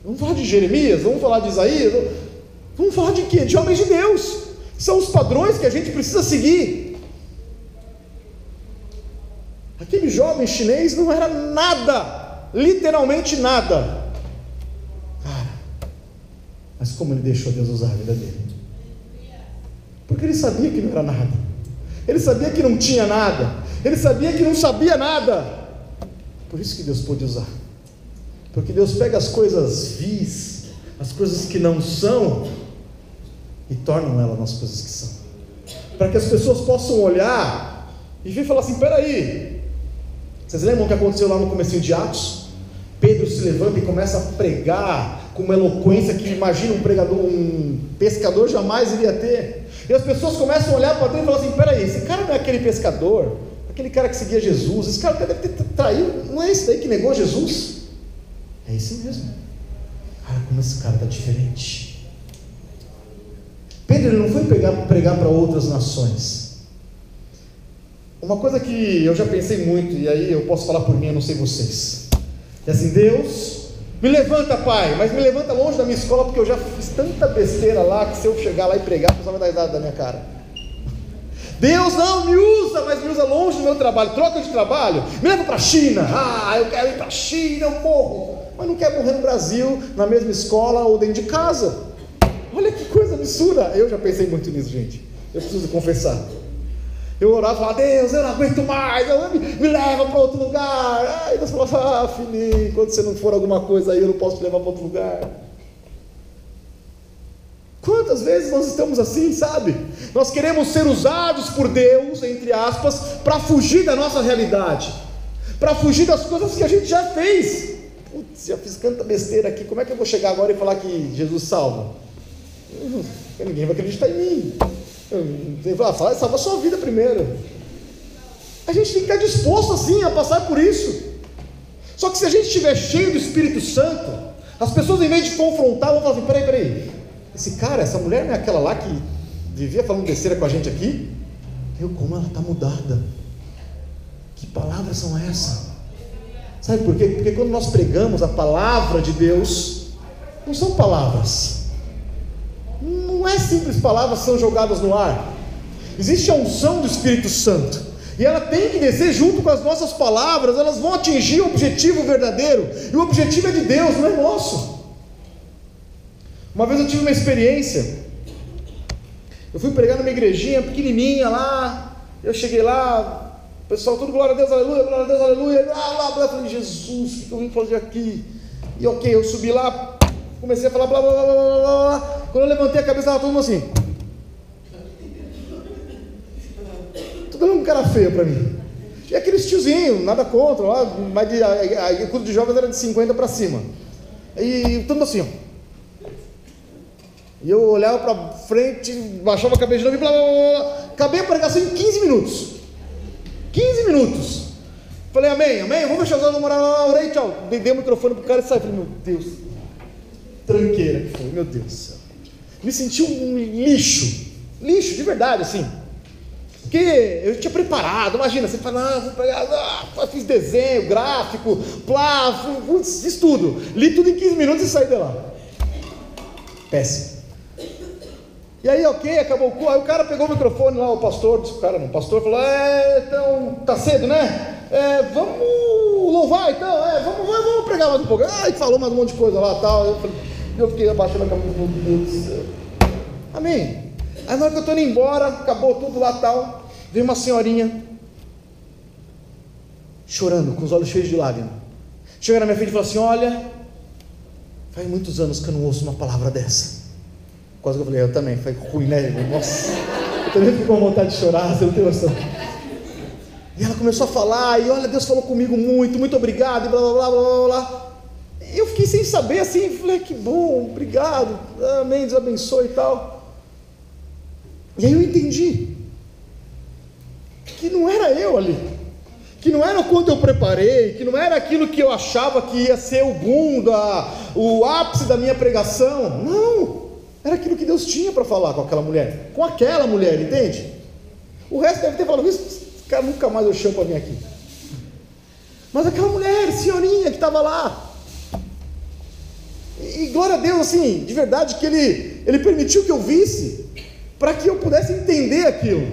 Vamos falar de Jeremias? Vamos falar de Isaías? Vamos falar de quê? De homens de Deus. São os padrões que a gente precisa seguir. Aquele jovem chinês não era nada, literalmente nada. Cara, mas como ele deixou Deus usar a vida dele? Porque ele sabia que não era nada, ele sabia que não tinha nada, ele sabia que não sabia nada. Por isso que Deus pôde usar. Porque Deus pega as coisas vis, as coisas que não são, e tornam elas nas coisas que são, para que as pessoas possam olhar e vir falar assim, peraí, vocês lembram o que aconteceu lá no comecinho de Atos? Pedro se levanta e começa a pregar com uma eloquência que imagina um pescador jamais iria ter, e as pessoas começam a olhar para dentro e falar assim, peraí, esse cara não é aquele pescador, aquele cara que seguia Jesus, esse cara deve ter traído, não é esse daí que negou Jesus? É esse mesmo. Cara, como esse cara está diferente. Pedro ele não foi pregar para outras nações. Uma coisa que eu já pensei muito, e aí eu posso falar por mim, eu não sei vocês, é assim, Deus, me levanta, Pai, mas me levanta longe da minha escola, porque eu já fiz tanta besteira lá, que se eu chegar lá e pregar, a pessoa vai dar risada da minha cara. Deus, não, me usa, mas me usa longe do meu trabalho, troca de trabalho, me leva para a China, eu quero ir para a China, eu morro, mas não quero morrer no Brasil, na mesma escola ou dentro de casa. Olha que coisa absurda. Eu já pensei muito nisso, gente, eu preciso confessar. Eu orava e falava, Deus, eu não aguento mais, me leva para outro lugar. Aí Deus falava, filhinho, quando você não for alguma coisa aí, eu não posso te levar para outro lugar. Quantas vezes nós estamos assim, sabe? Nós queremos ser usados por Deus, entre aspas, para fugir da nossa realidade, para fugir das coisas que a gente já fez. Putz, já fiz tanta besteira aqui, como é que eu vou chegar agora e falar que Jesus salva? Ninguém vai acreditar em mim. Fala, salva a sua vida primeiro. A gente tem que estar disposto assim a passar por isso. Só que se a gente estiver cheio do Espírito Santo, as pessoas em vez de confrontar vão falar assim, peraí, esse cara, essa mulher não é aquela lá que vivia falando besteira com a gente aqui? Como ela está mudada. Que palavras são essas? Sabe por quê? Porque quando nós pregamos a palavra de Deus, não são palavras, não é simples palavras que são jogadas no ar. Existe a unção do Espírito Santo, e ela tem que descer junto com as nossas palavras. Elas vão atingir o objetivo verdadeiro, e o objetivo é de Deus, não é nosso. Uma vez eu tive uma experiência. Eu fui pregar numa igrejinha pequenininha lá. Eu cheguei lá, o pessoal tudo glória a Deus, aleluia, glória a Deus, aleluia. Eu falei, Jesus, o que eu vim fazer aqui? E ok, eu subi lá, comecei a falar blá blá blá blá blá blá. Quando eu levantei a cabeça, estava todo mundo assim. Tudo um cara feio para mim. E aqueles tiozinhos, nada contra, lá, mas a culto de jovens era de 50 para cima. E tudo assim, ó. E eu olhava para frente, baixava a cabeça de novo e blá blá blá. Acabei a pregação em 15 minutos. 15 minutos. Falei, amém, amém, vamos fechar os olhos, vamos orar, orei, tchau. Dei o microfone pro cara e saí. Falei, meu Deus, tranqueira que foi, meu Deus do céu. Me senti um lixo, de verdade, assim. Porque eu tinha preparado, imagina, você fala, vou pegar, fiz desenho, gráfico, fiz tudo. Li tudo em 15 minutos e saí de lá. Péssimo. E aí, ok, acabou o culto. Aí o cara pegou o microfone lá, o pastor, disse o cara não, o pastor falou, então, tá cedo, né? Vamos louvar então, vamos pregar mais um pouco. Aí falou mais um monte de coisa lá e tal. Eu fiquei abaixando a cabeça, meu Deus do céu. Amém. Aí na hora que eu estou indo embora, acabou tudo lá e tal, veio uma senhorinha, chorando, com os olhos cheios de lágrimas. Chega na minha frente e falou assim, olha, faz muitos anos que eu não ouço uma palavra dessa. Quase que eu falei, eu também, foi ruim, né? Nossa, eu também fiquei com vontade de chorar, você não tem noção. E ela começou a falar, e olha, Deus falou comigo muito obrigado, e blá blá blá blá blá. E eu fiquei sem saber assim, falei, que bom, obrigado, amém, Deus abençoe e tal. E aí eu entendi que não era eu ali, que não era o quanto eu preparei, que não era aquilo que eu achava que ia ser o boom, o ápice da minha pregação. Não, era aquilo que Deus tinha para falar com aquela mulher, entende? O resto deve ter falado, isso, cara, nunca mais eu chamo para vir aqui. Mas aquela mulher, senhorinha que estava lá, e glória a Deus, assim, de verdade, que Ele permitiu que eu visse, para que eu pudesse entender aquilo.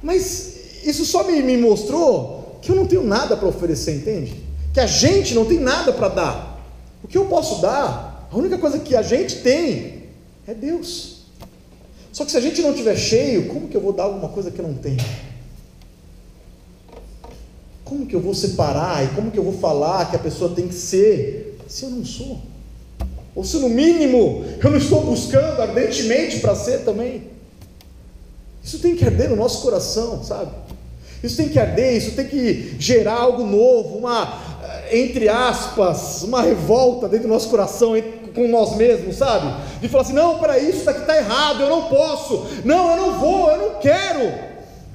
Mas isso só me mostrou que eu não tenho nada para oferecer, entende? Que a gente não tem nada para dar. O que eu posso dar, a única coisa que a gente tem é Deus. Só que se a gente não estiver cheio, como que eu vou dar alguma coisa que eu não tenho? Como que eu vou separar e como que eu vou falar que a pessoa tem que ser, se eu não sou? Ou se no mínimo eu não estou buscando ardentemente para ser também? Isso tem que arder no nosso coração, sabe? Isso tem que arder, isso tem que gerar algo novo, entre aspas, uma revolta dentro do nosso coração com nós mesmos, sabe? De falar assim, não, peraí, isso daqui está errado, eu não posso, não, eu não vou, eu não quero,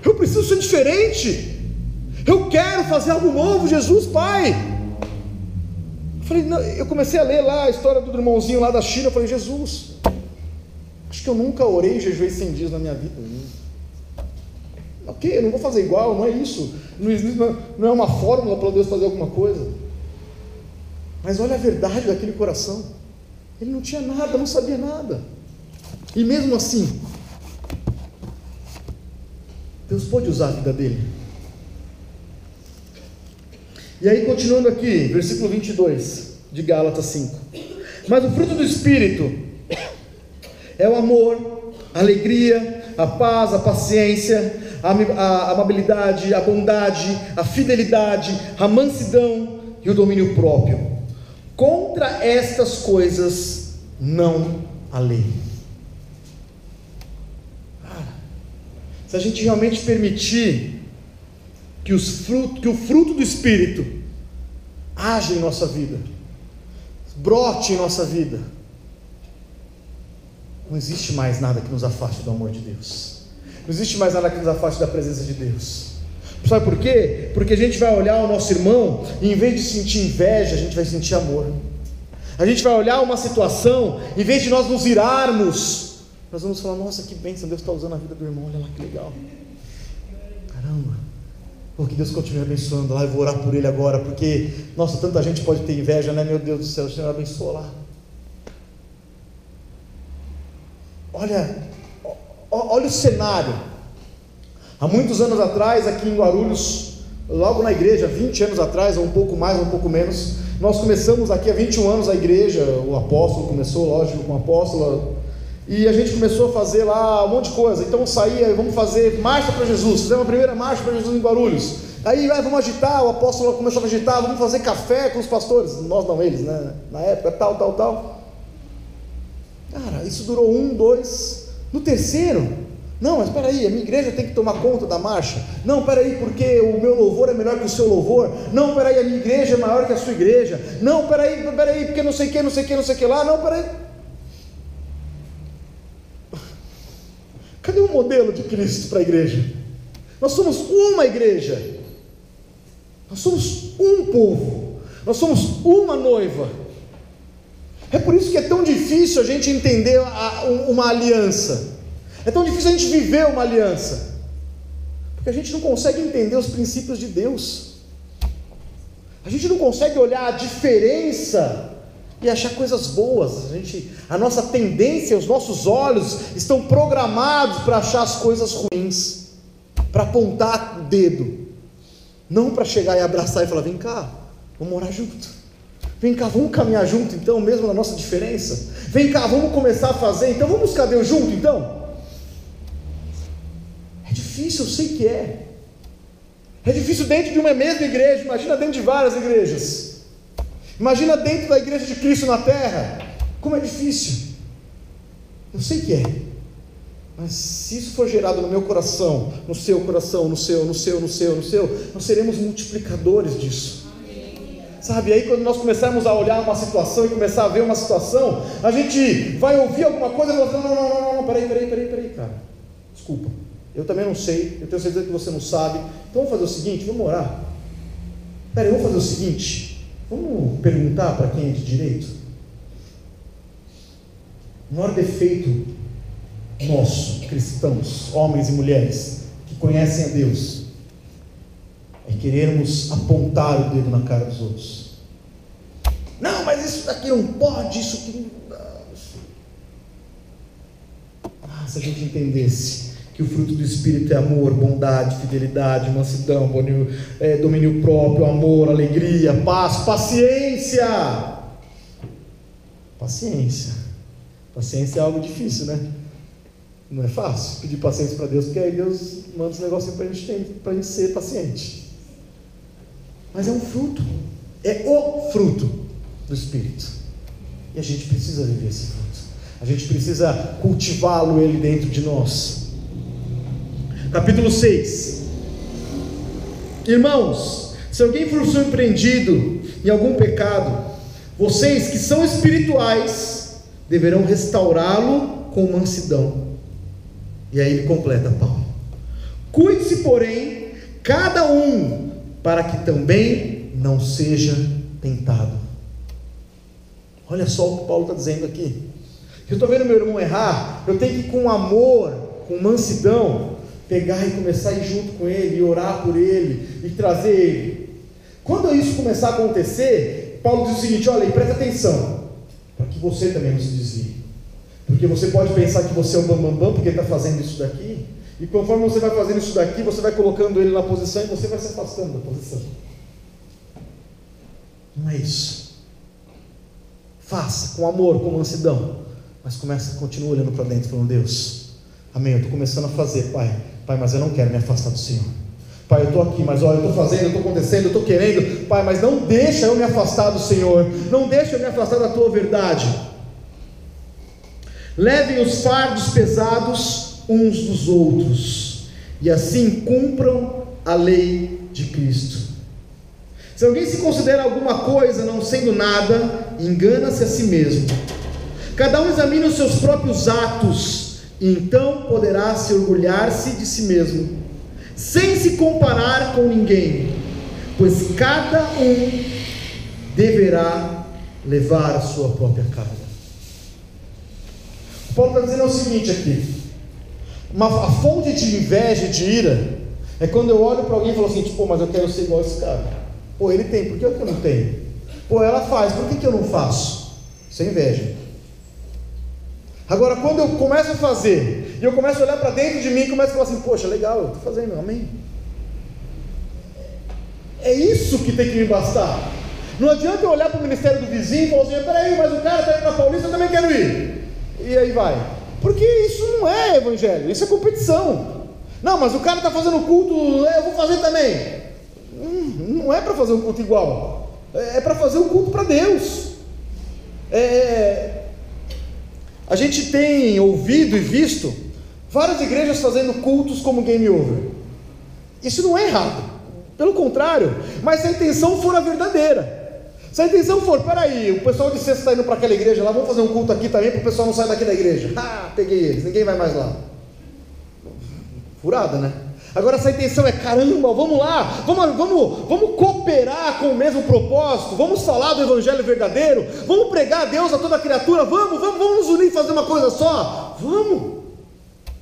eu preciso ser diferente, eu quero fazer algo novo, Jesus, Pai. Eu comecei a ler lá a história do irmãozinho lá da China, eu falei, Jesus, acho que eu nunca orei e jejuei 100 dias na minha vida. Ok, eu não vou fazer igual, não é isso, não é uma fórmula para Deus fazer alguma coisa, mas olha a verdade daquele coração, ele não tinha nada, não sabia nada, e mesmo assim, Deus pôde usar a vida dele. E aí continuando aqui, versículo 22 de Gálatas 5, mas o fruto do Espírito é o amor, a alegria, a paz, a paciência, a amabilidade, a bondade, a fidelidade, a mansidão e o domínio próprio. Contra estas coisas não há lei. Se a gente realmente permitir que o fruto do Espírito haja em nossa vida, brote em nossa vida, não existe mais nada que nos afaste do amor de Deus. Não existe mais nada que nos afaste da presença de Deus. Sabe por quê? Porque a gente vai olhar o nosso irmão e em vez de sentir inveja, a gente vai sentir amor. A gente vai olhar uma situação, em vez de nós nos irarmos, nós vamos falar, nossa, que bênção, Deus está usando a vida do irmão, olha lá que legal. Caramba, Que Deus continue abençoando lá. Eu vou orar por ele agora, porque, nossa, tanta gente pode ter inveja, né? Meu Deus do céu, o Senhor abençoa lá. Olha o cenário. Há muitos anos atrás, aqui em Guarulhos, logo na igreja, 20 anos atrás, ou um pouco mais, ou um pouco menos, nós começamos aqui há 21 anos a igreja. O apóstolo começou, lógico, com o apóstolo, e a gente começou a fazer lá um monte de coisa. Então saía, vamos fazer marcha para Jesus. Fizemos a primeira marcha para Jesus em Guarulhos. Aí vamos agitar, o apóstolo começou a agitar, vamos fazer café com os pastores. Nós não, eles, né? Na época, tal. Cara, isso durou 1, 2. No terceiro, não, mas peraí, a minha igreja tem que tomar conta da marcha. Não, peraí, porque o meu louvor é melhor que o seu louvor. Não, peraí, a minha igreja é maior que a sua igreja. Não, peraí, porque não sei o que lá. Não, peraí. Cadê o modelo de Cristo para a igreja? Nós somos uma igreja. Nós somos um povo. Nós somos uma noiva. É por isso que é tão difícil a gente entender uma aliança. É tão difícil a gente viver uma aliança. Porque a gente não consegue entender os princípios de Deus. A gente não consegue olhar a diferença e achar coisas boas. A nossa tendência, os nossos olhos estão programados para achar as coisas ruins, para apontar o dedo, não para chegar e abraçar e falar: vem cá, vamos orar junto, vem cá, vamos caminhar junto então, mesmo na nossa diferença, vem cá, vamos começar a fazer, então vamos buscar Deus junto então. É difícil, eu sei que é difícil dentro de uma mesma igreja. Imagina dentro de várias igrejas. Imagina dentro da igreja de Cristo na terra, como é difícil. Eu sei que é, mas se isso for gerado no meu coração, no seu coração, no seu, nós seremos multiplicadores disso. Sabe, aí quando nós começarmos a olhar uma situação e começar a ver uma situação, a gente vai ouvir alguma coisa e vai falar: não, peraí, cara, desculpa, eu também não sei, eu tenho certeza que você não sabe, então vamos fazer o seguinte, vamos orar. Vamos fazer o seguinte, vamos perguntar para quem é de direito. O maior defeito nosso, cristãos, homens e mulheres que conhecem a Deus, é querermos apontar o dedo na cara dos outros. Não, mas isso daqui não pode, isso aqui não dá. Se a gente entendesse que o fruto do Espírito é amor, bondade, fidelidade, mansidão, domínio próprio, amor, alegria, paz, paciência. Paciência é algo difícil, né? Não é fácil pedir paciência para Deus, porque aí Deus manda esse negocinho para a gente ser paciente. Mas é um fruto, é o fruto do Espírito, e a gente precisa viver esse fruto, a gente precisa cultivá-lo, ele dentro de nós. Capítulo 6. Irmãos, se alguém for surpreendido em algum pecado, vocês que são espirituais deverão restaurá-lo com mansidão. E aí ele completa, Paulo: cuide-se, porém, cada um, para que também não seja tentado. Olha só o que Paulo está dizendo aqui. Eu estou vendo meu irmão errar, eu tenho que, com amor, com mansidão, pegar e começar a ir junto com ele, e orar por ele, e trazer ele. Quando isso começar a acontecer, Paulo diz o seguinte: olha, e presta atenção, para que você também não se desvie. Porque você pode pensar que você é um bambambam, porque está fazendo isso daqui, e conforme você vai fazendo isso daqui, você vai colocando ele na posição, e você vai se afastando da posição. Não é isso. Faça com amor, com mansidão, mas continua olhando para dentro, falando: Deus, amém, eu estou começando a fazer, Pai, mas eu não quero me afastar do Senhor. Pai, eu estou aqui, mas olha, eu estou fazendo, eu estou acontecendo, eu estou querendo, Pai, mas não deixa eu me afastar do Senhor, não deixa eu me afastar da Tua verdade. Levem os fardos pesados uns dos outros, e assim cumpram a lei de Cristo. Se alguém se considera alguma coisa não sendo nada, engana-se a si mesmo. Cada um examine os seus próprios atos, e então poderá se orgulhar-se de si mesmo, sem se comparar com ninguém, pois cada um deverá levar a sua própria carga. Paulo está dizendo o seguinte aqui: a fonte de inveja e de ira É quando eu olho para alguém e falo assim, tipo, mas eu quero ser igual a esse cara. Pô, ele tem, por que eu não tenho? Pô, ela faz, por que eu não faço? Isso é inveja. Agora, quando eu começo a fazer, e eu começo a olhar para dentro de mim e começo a falar assim, poxa, legal, eu estou fazendo, amém. É isso que tem que me bastar. Não adianta eu olhar para o ministério do vizinho e falar assim, peraí, mas o cara está indo na Paulista, eu também quero ir. E aí vai. Porque isso não é evangelho, isso é competição. Não, mas o cara está fazendo culto, eu vou fazer também. Não é para fazer um culto igual, é para fazer um culto para Deus. A gente tem ouvido e visto várias igrejas fazendo cultos como game over. Isso não é errado, pelo contrário, mas se a intenção for a verdadeira, se a intenção for, peraí, o pessoal de sexta está indo para aquela igreja lá, vamos fazer um culto aqui também para o pessoal não sair daqui da igreja. Peguei eles, ninguém vai mais lá. Furada, né? Agora se a intenção é, caramba, vamos lá, vamos cooperar com o mesmo propósito, vamos falar do evangelho verdadeiro, vamos pregar a Deus a toda criatura, vamos nos unir e fazer uma coisa só, vamos.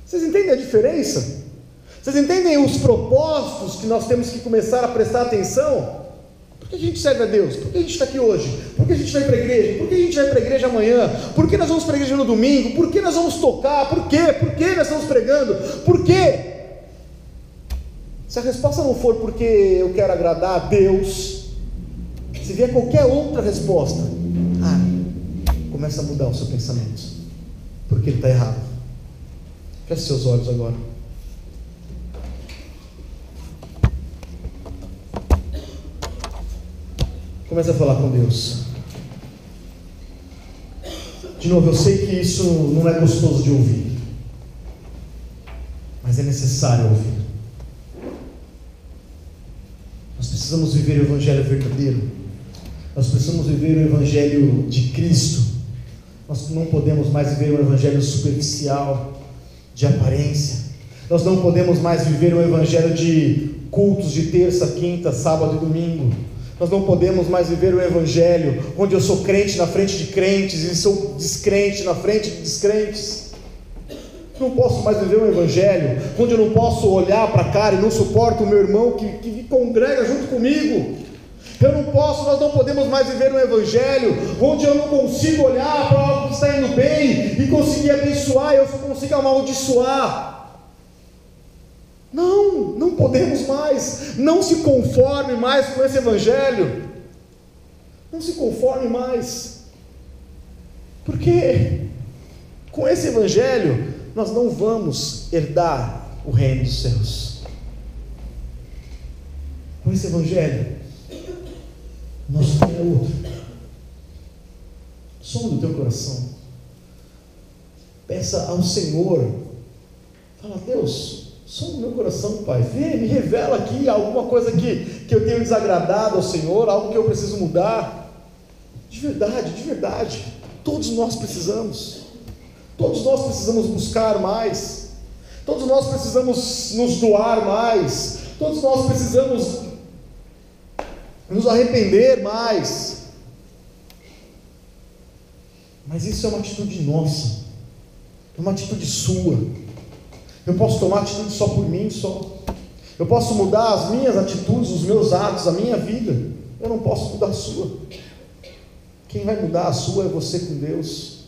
Vocês entendem a diferença? Vocês entendem os propósitos que nós temos que começar a prestar atenção? Por que a gente serve a Deus? Por que a gente está aqui hoje? Por que a gente vai para a igreja? Por que a gente vai para a igreja amanhã? Por que nós vamos para a igreja no domingo? Por que nós vamos tocar? Por quê? Por que nós estamos pregando? Por quê? Se a resposta não for porque eu quero agradar a Deus, se vier qualquer outra resposta, começa a mudar o seu pensamento, porque ele está errado. Feche seus olhos agora. Comece a falar com Deus. De novo, eu sei que isso não é gostoso de ouvir, mas é necessário ouvir. Nós precisamos viver o evangelho verdadeiro. Nós precisamos viver o evangelho de Cristo. Nós não podemos mais viver um evangelho superficial, de aparência. Nós não podemos mais viver um evangelho de cultos de terça, quinta, sábado e domingo. Nós não podemos mais viver o evangelho onde eu sou crente na frente de crentes e sou descrente na frente de descrentes. Não posso mais viver um evangelho onde eu não posso olhar para a cara e não suporto o meu irmão que congrega junto comigo. Nós não podemos mais viver um evangelho onde eu não consigo olhar para algo que está indo bem e conseguir abençoar, eu só consigo amaldiçoar. Não podemos mais. Não se conforme mais com esse evangelho. Não se conforme mais, porque com esse evangelho nós não vamos herdar o reino dos céus. Com esse evangelho, nosso Pai é outro. Som do teu coração. Peça ao Senhor. Fala, Deus, som do meu coração, Pai. Vê, me revela aqui alguma coisa que eu tenho desagradado ao Senhor, algo que eu preciso mudar. De verdade. Todos nós precisamos. Todos nós precisamos buscar mais. Todos nós precisamos nos doar mais. Todos nós precisamos nos arrepender mais. Mas isso é uma atitude nossa, é uma atitude sua. Eu posso tomar atitude só por mim, só. Eu posso mudar as minhas atitudes, os meus atos, a minha vida. Eu não posso mudar a sua. Quem vai mudar a sua é você com Deus.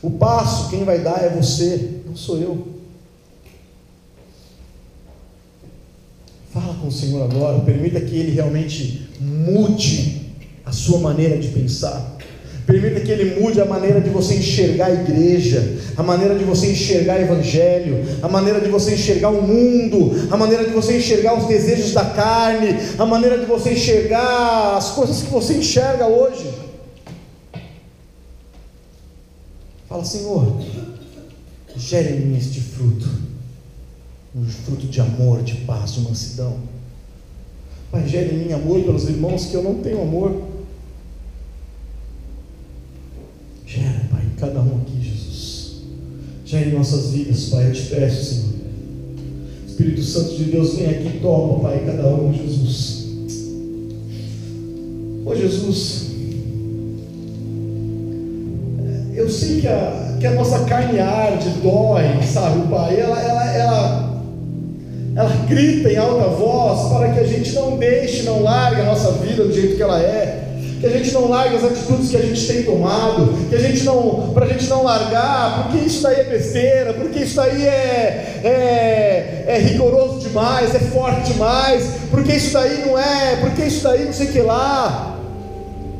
O passo quem vai dar é você, não sou eu. Fala com o Senhor agora, permita que Ele realmente mude a sua maneira de pensar. Permita que Ele mude a maneira de você enxergar a igreja, a maneira de você enxergar o evangelho, a maneira de você enxergar o mundo, a maneira de você enxergar os desejos da carne, a maneira de você enxergar as coisas que você enxerga hoje. Fala, Senhor, gere em mim este fruto, um fruto de amor, de paz, de mansidão. Pai, gere em mim amor pelos irmãos que eu não tenho amor. Gera, Pai, cada um aqui, Jesus. Gere em nossas vidas, Pai, eu te peço, Senhor. Espírito Santo de Deus, vem aqui e toma, Pai, cada um, Jesus. Ô Jesus, eu sei que a nossa carne arde, dói, sabe, Pai, ela ela grita em alta voz para que a gente não deixe, não largue a nossa vida do jeito que ela é, que a gente não largue as atitudes que a gente tem tomado, para a gente não largar, porque isso daí é besteira, porque isso daí é rigoroso demais, é forte demais, porque isso daí não sei o que lá.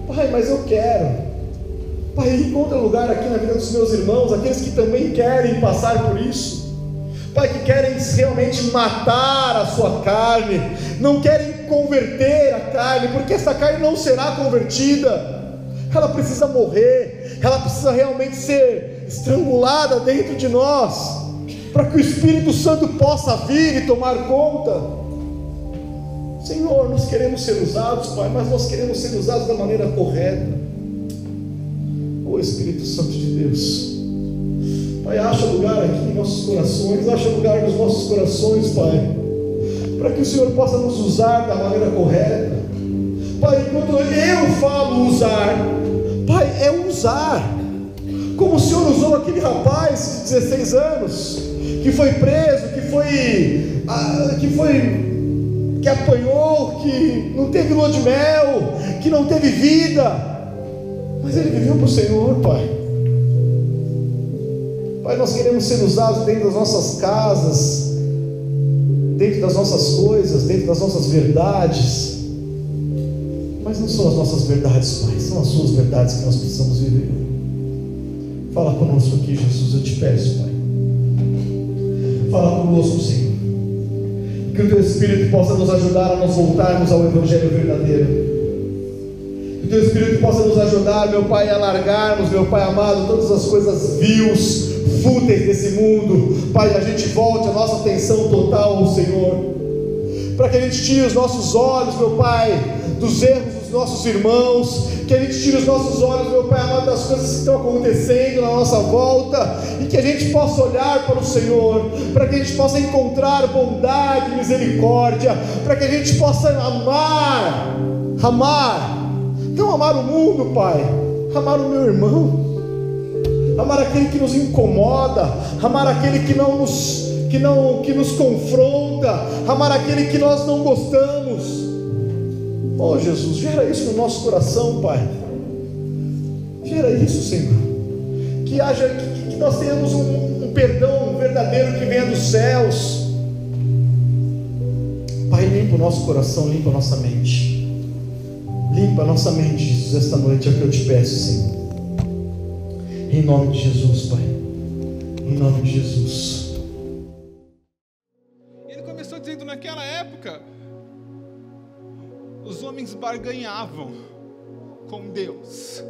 Pai, mas eu quero. Pai, encontra lugar aqui na vida dos meus irmãos, aqueles que também querem passar por isso, Pai, que querem realmente matar a sua carne, não querem converter a carne, porque essa carne não será convertida, ela precisa morrer, ela precisa realmente ser estrangulada dentro de nós, para que o Espírito Santo possa vir e tomar conta. Senhor, nós queremos ser usados, Pai, mas nós queremos ser usados da maneira correta. Ô Espírito Santo de Deus, Pai, acha lugar aqui em nossos corações, acha lugar nos nossos corações, Pai, para que o Senhor possa nos usar da maneira correta. Pai, quando eu falo usar, Pai, é usar, como o Senhor usou aquele rapaz de 16 anos, que foi preso, que apanhou, que não teve lua de mel, que não teve vida, mas ele viveu para o Senhor, Pai. Pai, nós queremos ser usados dentro das nossas casas, dentro das nossas coisas, dentro das nossas verdades, mas não são as nossas verdades, Pai, são as suas verdades que nós precisamos viver. Fala conosco aqui, Jesus, eu te peço, Pai, fala conosco, Senhor, que o Teu Espírito possa nos ajudar a nos voltarmos ao Evangelho verdadeiro, que o Teu Espírito possa nos ajudar, meu Pai, a largarmos, meu Pai amado, todas as coisas vils, fúteis desse mundo, Pai, a gente volte a nossa atenção total ao Senhor, para que a gente tire os nossos olhos, meu Pai, dos erros dos nossos irmãos, que a gente tire os nossos olhos, meu Pai amado, das coisas que estão acontecendo na nossa volta, e que a gente possa olhar para o Senhor, para que a gente possa encontrar bondade e misericórdia, para que a gente possa amar, não amar o mundo, Pai, amar o meu irmão, amar aquele que nos incomoda, amar aquele que nos confronta, amar aquele que nós não gostamos. Oh Jesus, gera isso no nosso coração, Pai, gera isso, Senhor, que nós tenhamos um perdão verdadeiro que venha dos céus. Pai, limpa o nosso coração, limpa a nossa mente, Jesus, esta noite é o que eu te peço, Senhor. Em nome de Jesus, Pai. Em nome de Jesus. Ele começou dizendo: naquela época, os homens barganhavam com Deus.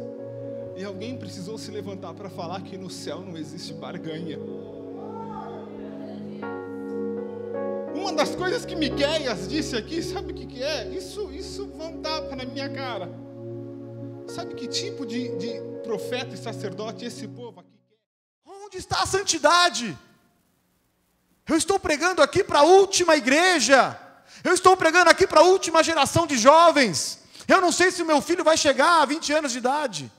E alguém precisou se levantar para falar que no céu não existe barganha. Uma das coisas que Miqueias disse aqui, sabe o que é? Isso vão dar na minha cara. Sabe que tipo de profeta e sacerdote esse povo aqui quer? Onde está a santidade? Eu estou pregando aqui para a última igreja, eu estou pregando aqui para a última geração de jovens. Eu não sei se o meu filho vai chegar a 20 anos de idade,